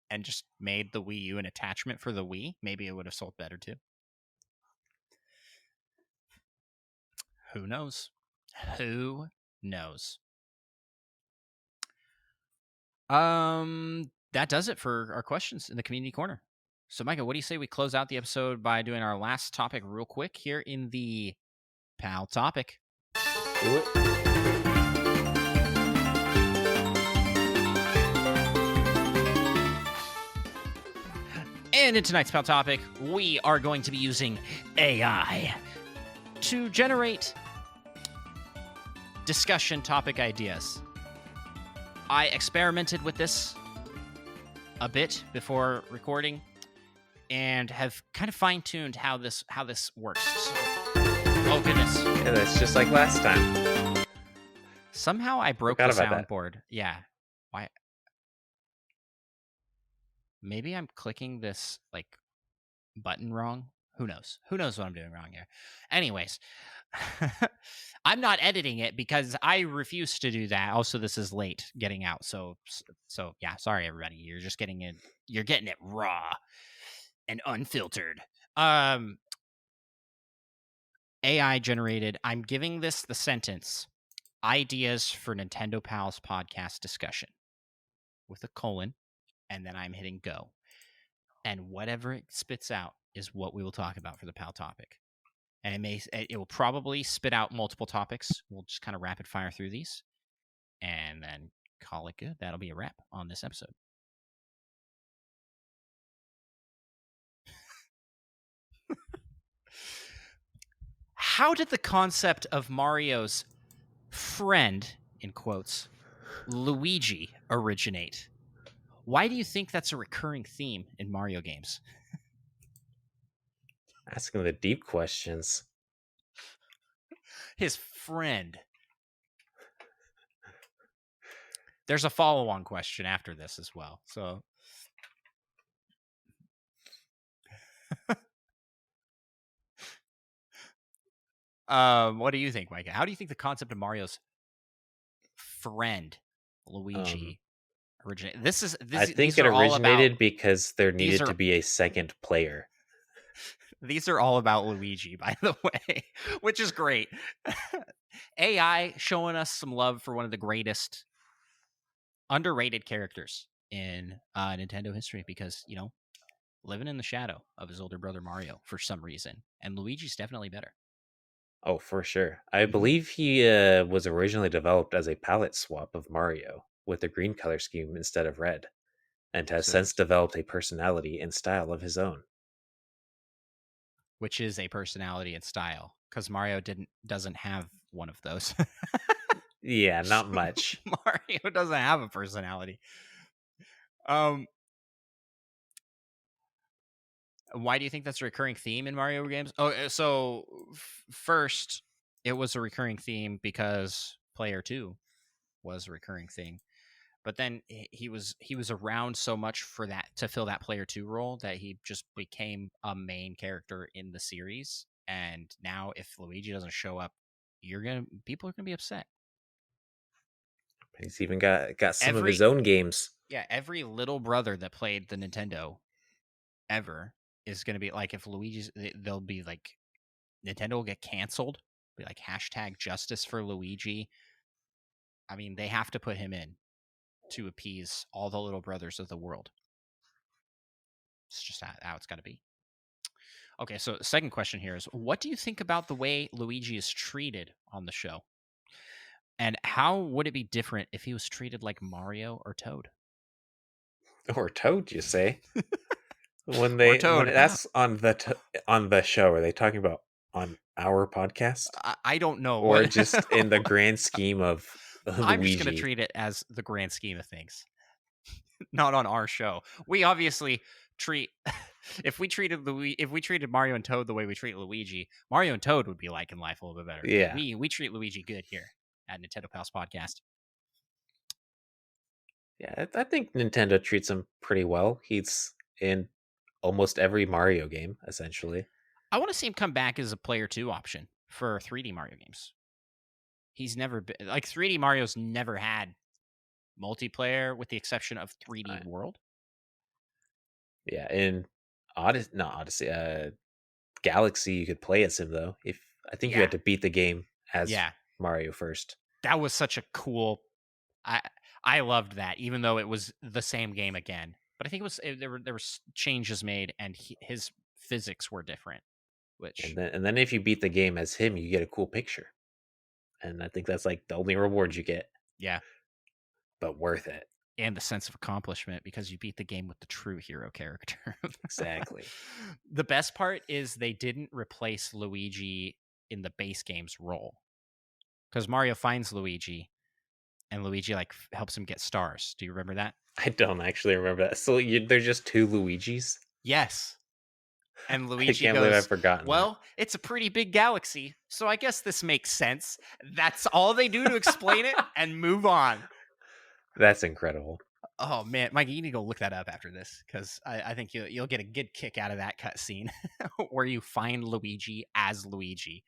Speaker 1: and just made the Wii U an attachment for the Wii, maybe it would have sold better too. Who knows? Who knows? That does it for our questions in the community corner. So, Micah, what do you say we close out the episode by doing our last topic real quick here in the PAL topic?
Speaker 2: Do it.
Speaker 1: And in tonight's PAL topic, we are going to be using AI to generate discussion topic ideas. I experimented with this a bit before recording and have kind of fine-tuned how this works. So, oh goodness.
Speaker 2: Yeah, that's just like last time.
Speaker 1: Somehow I broke the soundboard. Yeah. Why? Maybe I'm clicking this like button wrong. Who knows? Who knows what I'm doing wrong here? Anyways, I'm not editing it because I refuse to do that. Also, this is late getting out. So yeah, sorry everybody. You're just getting it. You're getting it raw and unfiltered. AI generated. I'm giving this the sentence: ideas for Nintendo Pals podcast discussion with a colon, and then I'm hitting go. And whatever it spits out is what we will talk about for the PAL topic. And it will probably spit out multiple topics. We'll just kind of rapid fire through these and then call it good. That'll be a wrap on this episode. How did the concept of Mario's friend, in quotes, Luigi, originate? Why do you think that's a recurring theme in Mario games?
Speaker 2: Asking the deep questions.
Speaker 1: His friend. There's a follow-on question after this as well. So, what do you think, Micah? How do you think the concept of Mario's friend, Luigi, originated?
Speaker 2: I think it originated because there needed to be a second player.
Speaker 1: These are all about Luigi, by the way, which is great. AI showing us some love for one of the greatest underrated characters in Nintendo history because, you know, living in the shadow of his older brother Mario for some reason. And Luigi's definitely better.
Speaker 2: Oh, for sure. I believe he was originally developed as a palette swap of Mario with a green color scheme instead of red, and has since developed a personality and style of his own.
Speaker 1: Which is a personality and style, because Mario doesn't have one of those.
Speaker 2: Yeah, not much.
Speaker 1: Mario doesn't have a personality. Why do you think that's a recurring theme in Mario games? Oh, so first, it was a recurring theme because Player 2 was a recurring thing. But then he was around so much for that to fill that player 2 role that he just became a main character in the series. And now if Luigi doesn't show up, people are gonna be upset.
Speaker 2: He's even got some of his
Speaker 1: Every
Speaker 2: own games.
Speaker 1: yeah, every little brother that played the Nintendo ever is gonna be like if they'll be like Nintendo will get canceled. Be like hashtag justice for Luigi. I mean, they have to put him in to appease all the little brothers of the world. It's just how it's got to be. Okay, so second question here is what do you think about the way Luigi is treated on the show? And how would it be different if he was treated like Mario or Toad?
Speaker 2: Or Toad, you say?
Speaker 1: Or
Speaker 2: When
Speaker 1: Toad.
Speaker 2: that's on on the show, are they talking about on our podcast
Speaker 1: I don't know
Speaker 2: or
Speaker 1: what.
Speaker 2: just in the grand scheme of
Speaker 1: I'm just going to
Speaker 2: Luigi?
Speaker 1: treat it as the grand scheme of things, not on our show. We obviously treat if we treated Mario and Toad the way we treat Luigi, Mario and Toad would be liking life a little bit better. But
Speaker 2: Yeah,
Speaker 1: we treat Luigi good here at Nintendo Pals Podcast.
Speaker 2: yeah. I think Nintendo treats him pretty well. He's in almost every Mario game, essentially.
Speaker 1: I want to see him come back as a player 2 option for 3D Mario games. He's never been like 3D Mario's never had multiplayer with the exception of 3D
Speaker 2: Uh,
Speaker 1: World.
Speaker 2: yeah, in Odyssey, not Odyssey, Galaxy, you could play as him though. If I think you
Speaker 1: Yeah.
Speaker 2: had to beat the game as
Speaker 1: Yeah.
Speaker 2: Mario first.
Speaker 1: That was such a cool I I loved that even though it was the same game again. But I think there were changes made and his physics were different, which
Speaker 2: And then if you beat the game as him, you get a cool picture. And I think that's like the only reward you get,
Speaker 1: yeah,
Speaker 2: but worth it.
Speaker 1: and the sense of accomplishment because you beat the game with the true hero character.
Speaker 2: Exactly.
Speaker 1: The best part is they didn't replace Luigi in the base game's role because Mario finds Luigi and Luigi like helps him get stars. Do you remember that?
Speaker 2: I don't actually remember that. So there's just two Luigis.
Speaker 1: Yes. And
Speaker 2: I
Speaker 1: Luigi
Speaker 2: can't believe I've
Speaker 1: goes,
Speaker 2: forgotten that.
Speaker 1: well, it's a pretty big galaxy, so I guess this makes sense. That's all they do to explain it and move on.
Speaker 2: That's incredible.
Speaker 1: Oh man, Mike, you need to go look that up after this because I think you'll get a good kick out of that cutscene where you find Luigi as Luigi.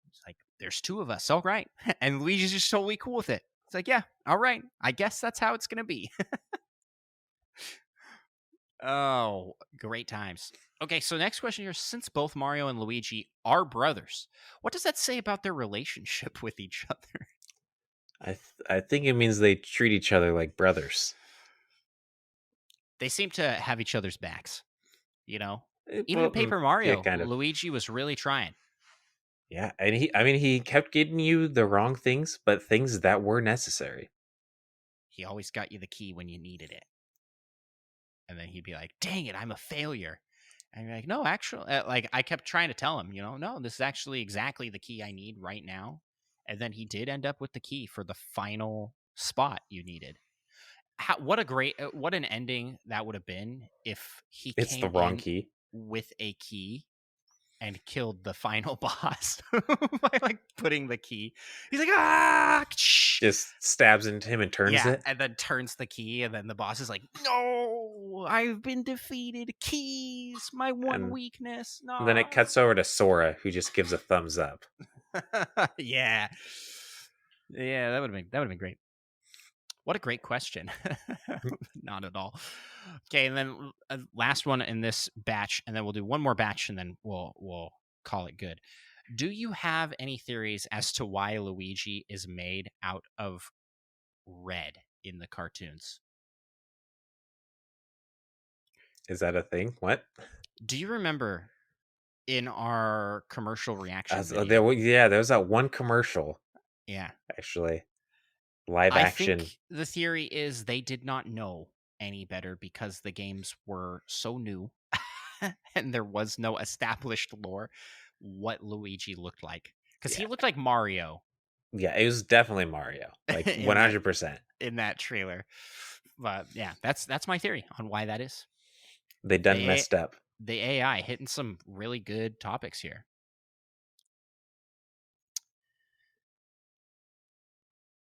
Speaker 1: It's like there's two of us, all right, and Luigi's just totally cool with it. It's like, yeah, all right, I guess that's how it's gonna be. Oh, great times. Okay, so next question here: since both Mario and Luigi are brothers, what does that say about their relationship with each other?
Speaker 2: I think it means they treat each other like brothers.
Speaker 1: They seem to have each other's backs. Even in
Speaker 2: Well,
Speaker 1: Paper
Speaker 2: yeah,
Speaker 1: Mario,
Speaker 2: kind of.
Speaker 1: Luigi was really trying.
Speaker 2: Yeah, and I mean, he kept getting you the wrong things, but things that were necessary.
Speaker 1: He always got you the key when you needed it. And then he'd be like, dang it, I'm a failure. And you're like, no, actually, like I kept trying to tell him, no, this is actually exactly the key I need right now. And then he did end up with the key for the final spot you needed. What an ending that would have been if he
Speaker 2: It's the
Speaker 1: came
Speaker 2: wrong
Speaker 1: in
Speaker 2: key.
Speaker 1: with a key and killed the final boss by like putting the key. He's like, ah,
Speaker 2: Just stabs into him and turns
Speaker 1: yeah,
Speaker 2: it.
Speaker 1: and then turns the key, and then the boss is like, "No, I've been defeated. Keys, my one
Speaker 2: And
Speaker 1: weakness."
Speaker 2: then it
Speaker 1: No.
Speaker 2: cuts over to Sora, who just gives a thumbs up.
Speaker 1: Yeah, yeah, that would have been great. What a great question. Not at all. Okay, and then last one in this batch, and then we'll do one more batch, and then we'll call it good. Do you have any theories as to why Luigi is made out of red in the cartoons?
Speaker 2: Is that a thing? What?
Speaker 1: Do you remember in our commercial reaction
Speaker 2: There,
Speaker 1: video?
Speaker 2: yeah, there was that one commercial,
Speaker 1: Yeah.
Speaker 2: actually, live
Speaker 1: I
Speaker 2: action.
Speaker 1: think the theory is they did not know any better because the games were so new and there was no established lore what Luigi looked like. Because he
Speaker 2: Yeah,
Speaker 1: looked like Mario
Speaker 2: yeah, it was definitely Mario, like
Speaker 1: in that
Speaker 2: 100%.
Speaker 1: in that trailer. But yeah, that's my theory on why that is.
Speaker 2: They done
Speaker 1: The
Speaker 2: messed up.
Speaker 1: the AI hitting some really good topics here.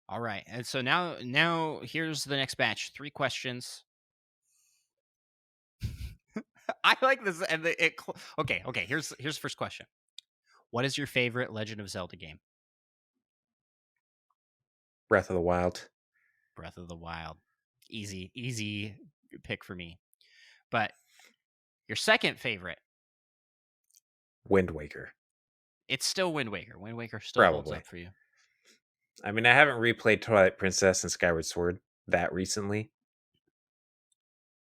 Speaker 1: All right. And so now here's the next batch. 3 questions. I like this and okay, here's the first question. What is your favorite Legend of Zelda game?
Speaker 2: Breath of the Wild.
Speaker 1: Breath of the Wild. Easy pick for me. But your second favorite,
Speaker 2: Wind Waker.
Speaker 1: it's still Wind Waker. Wind Waker still holds
Speaker 2: Probably.
Speaker 1: up for you.
Speaker 2: I mean, I haven't replayed Twilight Princess and Skyward Sword that recently.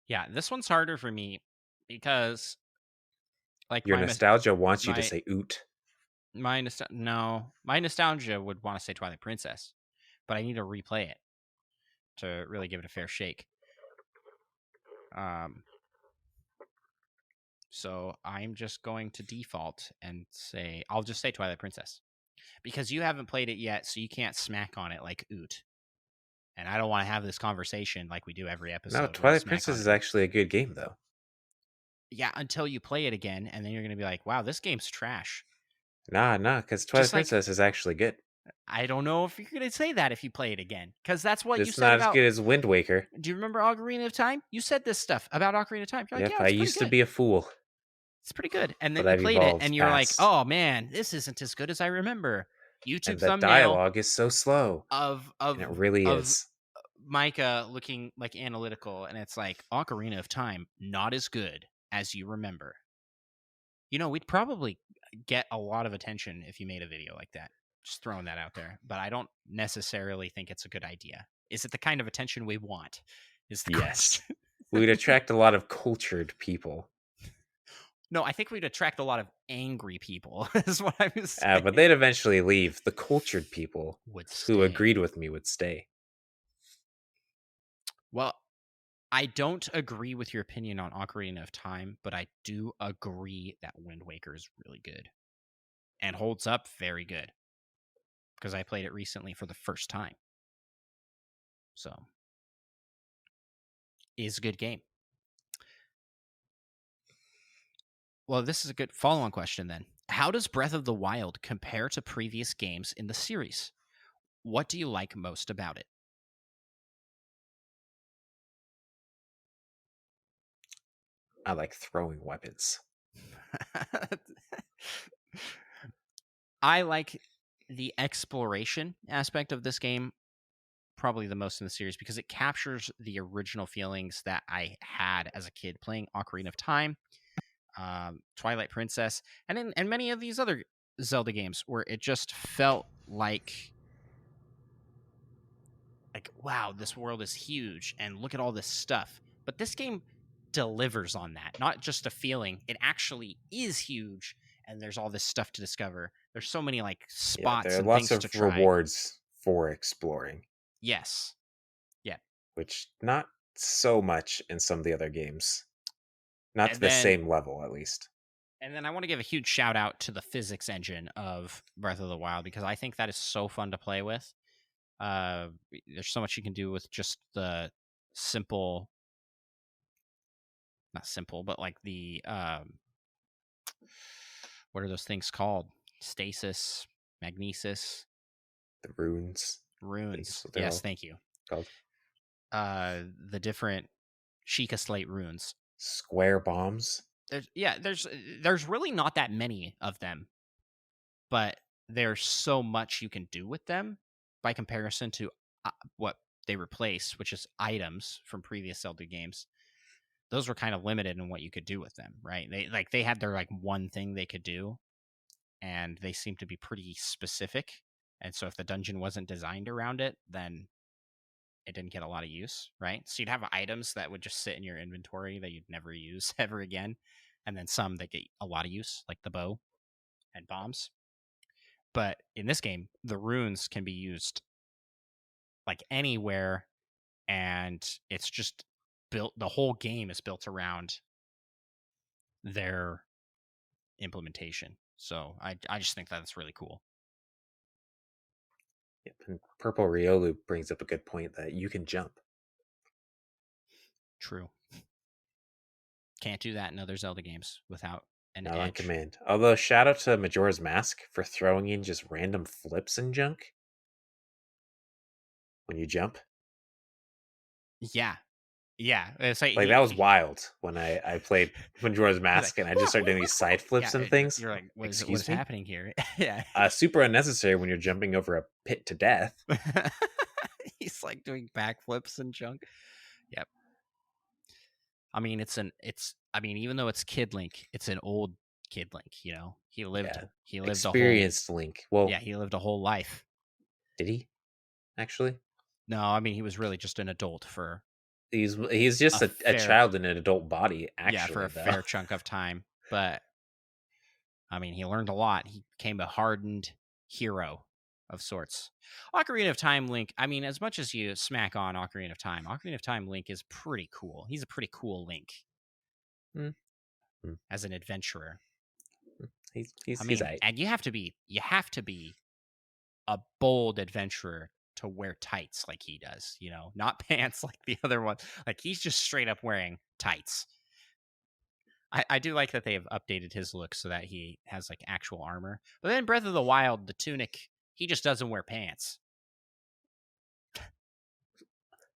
Speaker 1: Yeah, this one's harder for me because like
Speaker 2: Your nostalgia wants you to
Speaker 1: my
Speaker 2: say oot.
Speaker 1: my nostalgia would want to say Twilight Princess, but I need to replay it to really give it a fair shake. Um, so I'm just going to default and say I'll just say Twilight Princess because you haven't played it yet, so you can't smack on it like oot. And I don't want to have this conversation like we do every
Speaker 2: No,
Speaker 1: episode where you
Speaker 2: Twilight
Speaker 1: smack
Speaker 2: Princess
Speaker 1: on
Speaker 2: is
Speaker 1: it.
Speaker 2: actually a good game, though.
Speaker 1: Yeah, until you play it again, and then you're gonna be like, "Wow, this game's trash."
Speaker 2: Nah, because Twilight
Speaker 1: Just like
Speaker 2: Princess is actually good.
Speaker 1: I don't know if you're gonna say that if you play it again, because that's what you
Speaker 2: It's
Speaker 1: said
Speaker 2: not as
Speaker 1: about.
Speaker 2: good as Wind Waker.
Speaker 1: Do you remember Ocarina of Time? You said this stuff about Ocarina of Time. You're like,
Speaker 2: Yep,
Speaker 1: "Yeah,
Speaker 2: I
Speaker 1: it's pretty
Speaker 2: used to
Speaker 1: good.
Speaker 2: be a fool,
Speaker 1: It's pretty good." And
Speaker 2: but
Speaker 1: then you
Speaker 2: I've
Speaker 1: played it,
Speaker 2: evolved
Speaker 1: and you're like,
Speaker 2: past.
Speaker 1: "Oh man, this isn't as good as I remember." YouTube
Speaker 2: And the
Speaker 1: thumbnail
Speaker 2: dialogue is so slow.
Speaker 1: of
Speaker 2: And
Speaker 1: of
Speaker 2: it really
Speaker 1: of
Speaker 2: is.
Speaker 1: Micah looking like analytical, and it's like Ocarina of Time, not as good as you remember. We'd probably get a lot of attention if you made a video like that. Just throwing that out there. But I don't necessarily think it's a good idea. Is it the kind of attention we want? Is the
Speaker 2: Yes.
Speaker 1: question.
Speaker 2: We would attract a lot of cultured people.
Speaker 1: No, I think we'd attract a lot of angry people, is what I was
Speaker 2: But
Speaker 1: saying.
Speaker 2: they'd eventually leave. The cultured people
Speaker 1: Would
Speaker 2: who
Speaker 1: stay.
Speaker 2: agreed with me would stay.
Speaker 1: Well, I don't agree with your opinion on Ocarina of Time, but I do agree that Wind Waker is really good and holds up very good because I played it recently for the first time. So, is a good game. Well, this is a good follow on question then. How does Breath of the Wild compare to previous games in the series? What do you like most about it?
Speaker 2: I like throwing weapons.
Speaker 1: I like the exploration aspect of this game probably the most in the series because it captures the original feelings that I had as a kid playing Ocarina of Time, Twilight Princess, and many of these other Zelda games where it just felt like wow, this world is huge and look at all this stuff. But this game delivers on that. Not just a feeling, it actually is huge and there's all this stuff to discover. There's so many like
Speaker 2: Yeah, there
Speaker 1: spots
Speaker 2: are
Speaker 1: and
Speaker 2: lots
Speaker 1: things to
Speaker 2: of
Speaker 1: try.
Speaker 2: rewards for exploring,
Speaker 1: Yes. Yeah.
Speaker 2: which not so much in some of the other games. Not to
Speaker 1: And
Speaker 2: the
Speaker 1: then
Speaker 2: same level, at least.
Speaker 1: I want to give a huge shout out to the physics engine of Breath of the Wild because I think that is so fun to play with. Uh, there's so much you can do with just the simple, not simple, but like the what are those things called? Stasis, magnesis,
Speaker 2: The runes, I think is
Speaker 1: runes.
Speaker 2: what they're
Speaker 1: Yes,
Speaker 2: all
Speaker 1: thank you.
Speaker 2: called.
Speaker 1: The different Sheikah Slate runes.
Speaker 2: Square bombs.
Speaker 1: There's really not that many of them, but there's so much you can do with them by comparison to what they replace, which is items from previous Zelda games. Those were kind of limited in what you could do with them, right? They had their like one thing they could do, and they seem to be pretty specific. And so if the dungeon wasn't designed around it, then it didn't get a lot of use, right? So you'd have items that would just sit in your inventory that you'd never use ever again, and then some that get a lot of use, like the bow and bombs. But in this game, the runes can be used like anywhere, and it's just built. The whole game is built around their implementation. So I just think that's really cool.
Speaker 2: Yep. And Purple Riolu brings up a good point that you can jump.
Speaker 1: True. Can't do that in other Zelda games without an
Speaker 2: Not on
Speaker 1: edge.
Speaker 2: command. Although, shout out to Majora's Mask for throwing in just random flips and junk. when you jump.
Speaker 1: Yeah. Yeah. It's like
Speaker 2: Like that was wild when I played Majora's
Speaker 1: he's like,
Speaker 2: Mask and I
Speaker 1: "Whoa,
Speaker 2: just started
Speaker 1: whoa,
Speaker 2: doing these
Speaker 1: whoa, whoa."
Speaker 2: side flips
Speaker 1: Yeah.
Speaker 2: and things.
Speaker 1: You're like, what is
Speaker 2: Excuse me?
Speaker 1: happening here? Yeah.
Speaker 2: Super unnecessary when you're jumping over a pit to death.
Speaker 1: He's like doing backflips and junk. Yep. I mean, even though it's Kid Link, it's an old Kid Link, He lived
Speaker 2: Yeah.
Speaker 1: he lived a whole
Speaker 2: Experienced Link. Well,
Speaker 1: yeah, he lived a whole life.
Speaker 2: did he actually?
Speaker 1: No, I mean he was really just an adult for
Speaker 2: He's just
Speaker 1: a
Speaker 2: a
Speaker 1: fair
Speaker 2: child in an adult body,
Speaker 1: for
Speaker 2: actually,
Speaker 1: a
Speaker 2: though.
Speaker 1: fair chunk of time. But I mean, he learned a lot. He became a hardened hero of sorts. Ocarina of Time Link, I mean, as much as you smack on Ocarina of Time Link is pretty cool. He's a pretty cool Link
Speaker 2: Mm, mm.
Speaker 1: as an adventurer. I
Speaker 2: He's
Speaker 1: mean,
Speaker 2: aight.
Speaker 1: and you have to be a bold adventurer to wear tights like he does, not pants like the other one. Like he's just straight up wearing tights. I do like that they have updated his look so that he has like actual armor. But then Breath of the Wild, the tunic, he just doesn't wear pants.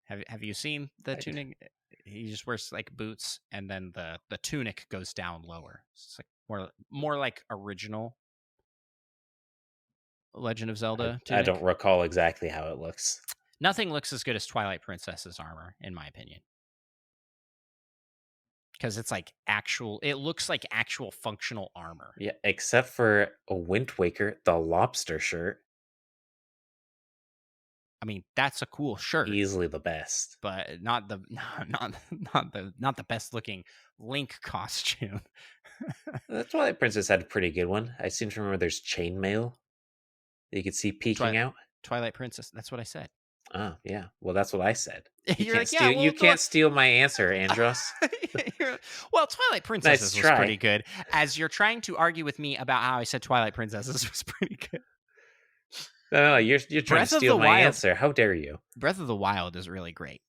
Speaker 1: Have you seen the
Speaker 2: I,
Speaker 1: tunic? He just wears like boots, and then the tunic goes down lower. It's like more like original Legend of Zelda
Speaker 2: I don't
Speaker 1: tunic.
Speaker 2: recall exactly how it looks.
Speaker 1: Nothing looks as good as Twilight Princess's armor, in my opinion, because it's like actual. It looks like actual functional armor.
Speaker 2: Yeah, except for a Wind Waker, the lobster shirt.
Speaker 1: I mean, that's a cool shirt,
Speaker 2: Easily the best.
Speaker 1: but not the not the best looking Link costume.
Speaker 2: The Twilight Princess had a pretty good one. I seem to remember there's chainmail that you could see peeking out.
Speaker 1: Twilight Princess. That's what I said.
Speaker 2: Oh, yeah. Well, that's what I said.
Speaker 1: You're like, yeah,
Speaker 2: You
Speaker 1: well,
Speaker 2: can't steal my answer, Andros.
Speaker 1: well, Twilight Princesses
Speaker 2: Nice
Speaker 1: was pretty
Speaker 2: try.
Speaker 1: good. As you're trying to argue with me about how I said Twilight Princesses was pretty good.
Speaker 2: No, you're trying
Speaker 1: Breath
Speaker 2: to
Speaker 1: of
Speaker 2: steal
Speaker 1: the
Speaker 2: my
Speaker 1: Wild.
Speaker 2: answer. How dare you?
Speaker 1: Breath of the Wild is really great.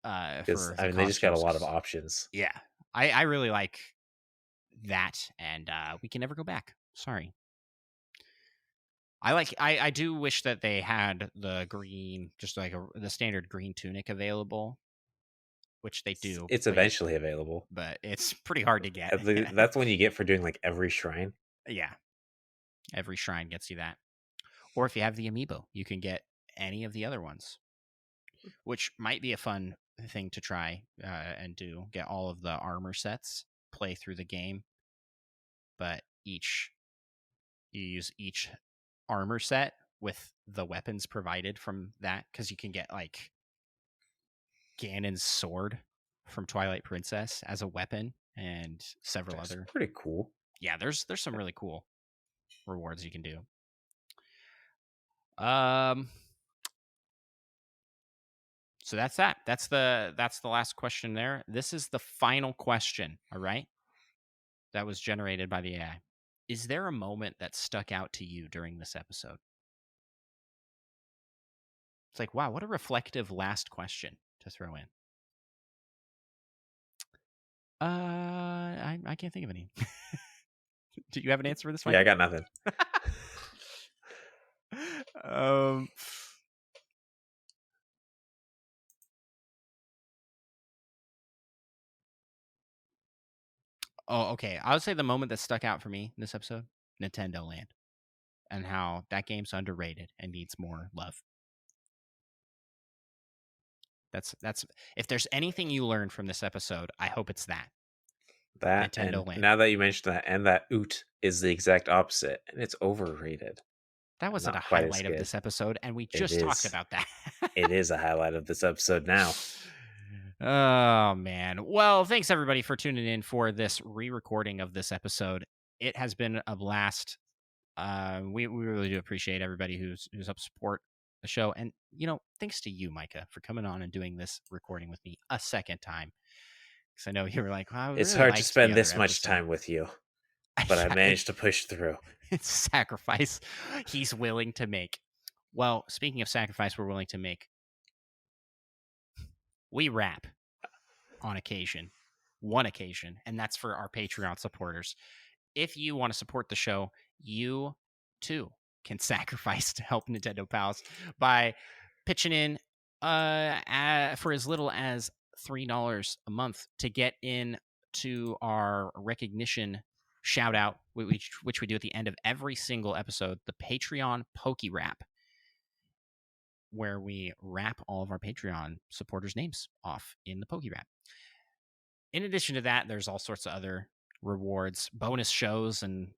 Speaker 2: Because
Speaker 1: For
Speaker 2: I
Speaker 1: the
Speaker 2: mean, they just got a lot of
Speaker 1: costumes.
Speaker 2: options.
Speaker 1: Yeah, I really like that, and we can never go back. Sorry. I do wish that they had the green, just like the standard green tunic available, which they do.
Speaker 2: It's
Speaker 1: but
Speaker 2: eventually available.
Speaker 1: but it's pretty hard to get.
Speaker 2: That's what you get for doing like every shrine.
Speaker 1: Yeah, every shrine gets you that. Or if you have the amiibo, you can get any of the other ones, which might be a fun thing to try and do. Get all of the armor sets, play through the game, but you use each armor set with the weapons provided from that, because you can get like Ganon's sword from Twilight Princess as a weapon and several
Speaker 2: That's
Speaker 1: other.
Speaker 2: pretty cool.
Speaker 1: Yeah, there's some really cool rewards you can do. So that's that. That's the last question there. This is the final question, all right? That was generated by the AI. Is there a moment that stuck out to you during this episode? It's like, wow, what a reflective last question to throw in. I can't think of any. Do you have an answer for this one?
Speaker 2: Yeah, I got nothing.
Speaker 1: Oh, okay. I would say the moment that stuck out for me in this episode, Nintendo Land, and how that game's underrated and needs more love. That's if there's anything you learn from this episode, I hope it's that.
Speaker 2: That
Speaker 1: Nintendo
Speaker 2: and
Speaker 1: Land.
Speaker 2: now that you mentioned that, and that oot is the exact opposite, and it's overrated.
Speaker 1: That wasn't
Speaker 2: Not
Speaker 1: a
Speaker 2: quite as
Speaker 1: highlight of
Speaker 2: good.
Speaker 1: this episode, and we
Speaker 2: It
Speaker 1: just talked
Speaker 2: is.
Speaker 1: about that.
Speaker 2: It is a highlight of this episode now.
Speaker 1: Oh, man. Well, thanks everybody for tuning in for this re-recording of this episode. It has been a blast. We really do appreciate everybody who's helped support the show. And, thanks to you, Micah, for coming on and doing this recording with me a second time. Because I know you were like, well, I
Speaker 2: It's
Speaker 1: really
Speaker 2: hard to
Speaker 1: liked
Speaker 2: spend
Speaker 1: the
Speaker 2: this
Speaker 1: other
Speaker 2: much
Speaker 1: episode.
Speaker 2: time with you, but I
Speaker 1: Yeah,
Speaker 2: managed to push through.
Speaker 1: It's a sacrifice he's willing to make. Well, speaking of sacrifice we're willing to make, we rap on occasion, one occasion, and that's for our Patreon supporters. If you want to support the show, you too can sacrifice to help Nintendo Pals by pitching in for as little as $3 a month to get in to our recognition shout out, which we do at the end of every single episode, the Patreon Poke Rap, where we wrap all of our Patreon supporters' names off in the Poke Rap. In addition to that, there's all sorts of other rewards, bonus shows, and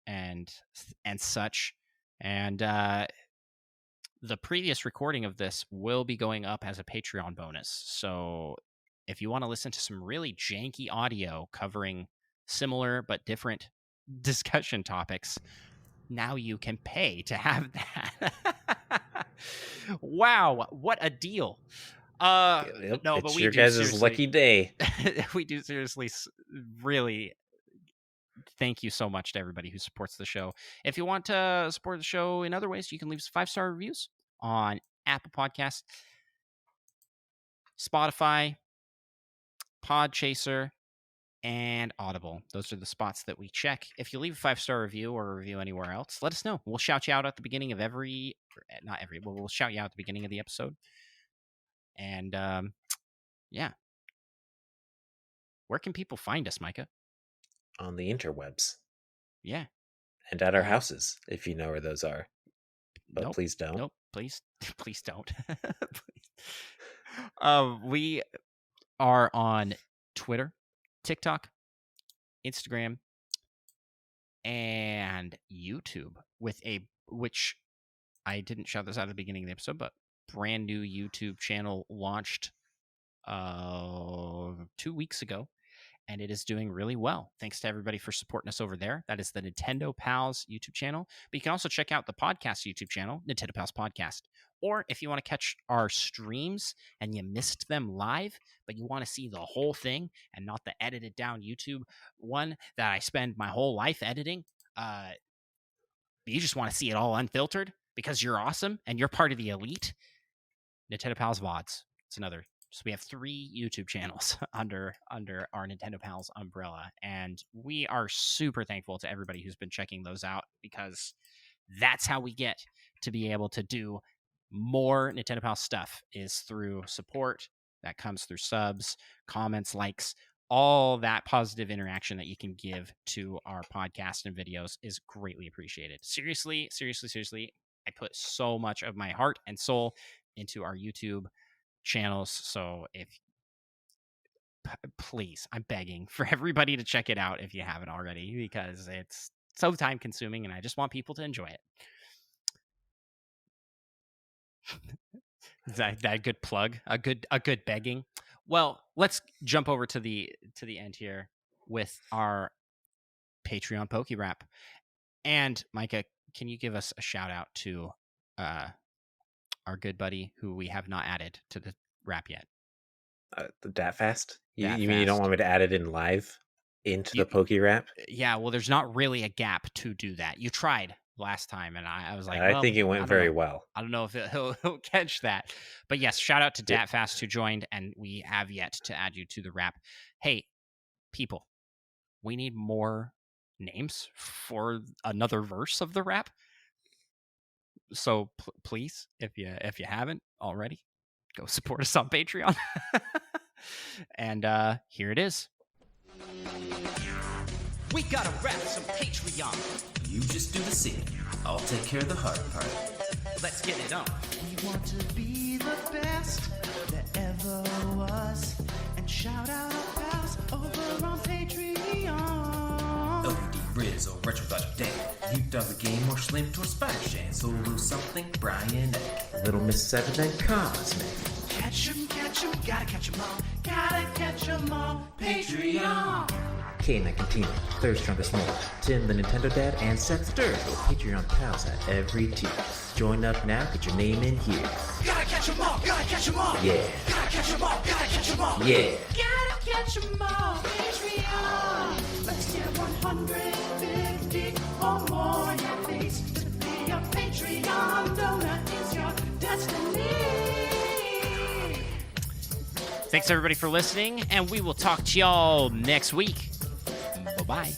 Speaker 1: such. And the previous recording of this will be going up as a Patreon bonus. So if you want to listen to some really janky audio covering similar but different discussion topics, now you can pay to have that. Wow, what a deal.
Speaker 2: Yep,
Speaker 1: no,
Speaker 2: it's
Speaker 1: but we
Speaker 2: your
Speaker 1: do
Speaker 2: guys' lucky day.
Speaker 1: we do seriously really thank you so much to everybody who supports the show. If you want to support the show in other ways, you can leave us 5-star reviews on Apple Podcasts, Spotify, Podchaser, and Audible. Those are the spots that we check. If you leave a 5-star review or a review anywhere else, let us know. We'll shout you out at the beginning of we'll shout you out at the beginning of the episode. And yeah. Where can people find us, Micah?
Speaker 2: On the interwebs.
Speaker 1: Yeah.
Speaker 2: And at our houses, if you know where those are. But
Speaker 1: nope,
Speaker 2: please don't.
Speaker 1: Nope, please don't. We are on Twitter, TikTok, Instagram, and YouTube which I didn't shout this out at the beginning of the episode, but brand new YouTube channel launched 2 weeks ago, and it is doing really well. Thanks to everybody for supporting us over there. That is the Nintendo Pals YouTube channel. But you can also check out the podcast YouTube channel, Nintendo Pals Podcast. Or if you want to catch our streams and you missed them live, but you want to see the whole thing and not the edited down YouTube one that I spend my whole life editing, you just want to see it all unfiltered because you're awesome and you're part of the elite, Nintendo Pals VODs. It's another. So we have 3 YouTube channels under our Nintendo Pals umbrella, and we are super thankful to everybody who's been checking those out, because that's how we get to be able to do more Nintendo Pals stuff, is through support that comes through subs, comments, likes. All that positive interaction that you can give to our podcast and videos is greatly appreciated. Seriously, I put so much of my heart and soul into our YouTube channels, so please, I'm begging for everybody to check it out if you haven't already, because it's so time consuming and I just want people to enjoy it. Is that a good plug? A good begging? Well, let's jump over to the end here with our Patreon Poke Rap. And Micah, can you give us a shout out to our good buddy who we have not added to the rap yet?
Speaker 2: That fast? You mean you don't want me to add it in live into the Poke Rap?
Speaker 1: Yeah, well, there's not really a gap to do that. You tried last time, and I was like,
Speaker 2: I think it went very well.
Speaker 1: I don't know if he'll catch that. But yes, shout out to DatFast who joined, and we have yet to add you to the rap. Hey, people, we need more names for another verse of the rap. So please, if you haven't already, go support us on Patreon. And here it is.
Speaker 3: We gotta rap some Patreon. You just do the singing. I'll take care of the hard part. Let's get it on.
Speaker 4: We want to be the best that ever was. And shout out our pals over on Patreon.
Speaker 3: OD, Riz, or Retro Dodger Dan. You dog the game or Slim or Spider Shan. Solo something, Brian Egg.
Speaker 2: Little Miss 7 and Cosmic.
Speaker 4: Catch 'em, gotta catch 'em all. Gotta catch 'em all. Patreon.
Speaker 2: K-Mac and Tina, third strongest more. Tim the Nintendo Dad and Seth Sturge with Patreon pals at every tier. Join up now, get your name in here.
Speaker 4: Gotta catch 'em all, gotta catch 'em all.
Speaker 2: Yeah.
Speaker 4: Gotta catch 'em all, gotta catch 'em all.
Speaker 2: Yeah.
Speaker 4: Gotta catch 'em all. Patreon. Let's get 150 or more at least. To be a Patreon donor is your destiny.
Speaker 1: Thanks everybody for listening, and we will talk to y'all next week. Bye-bye.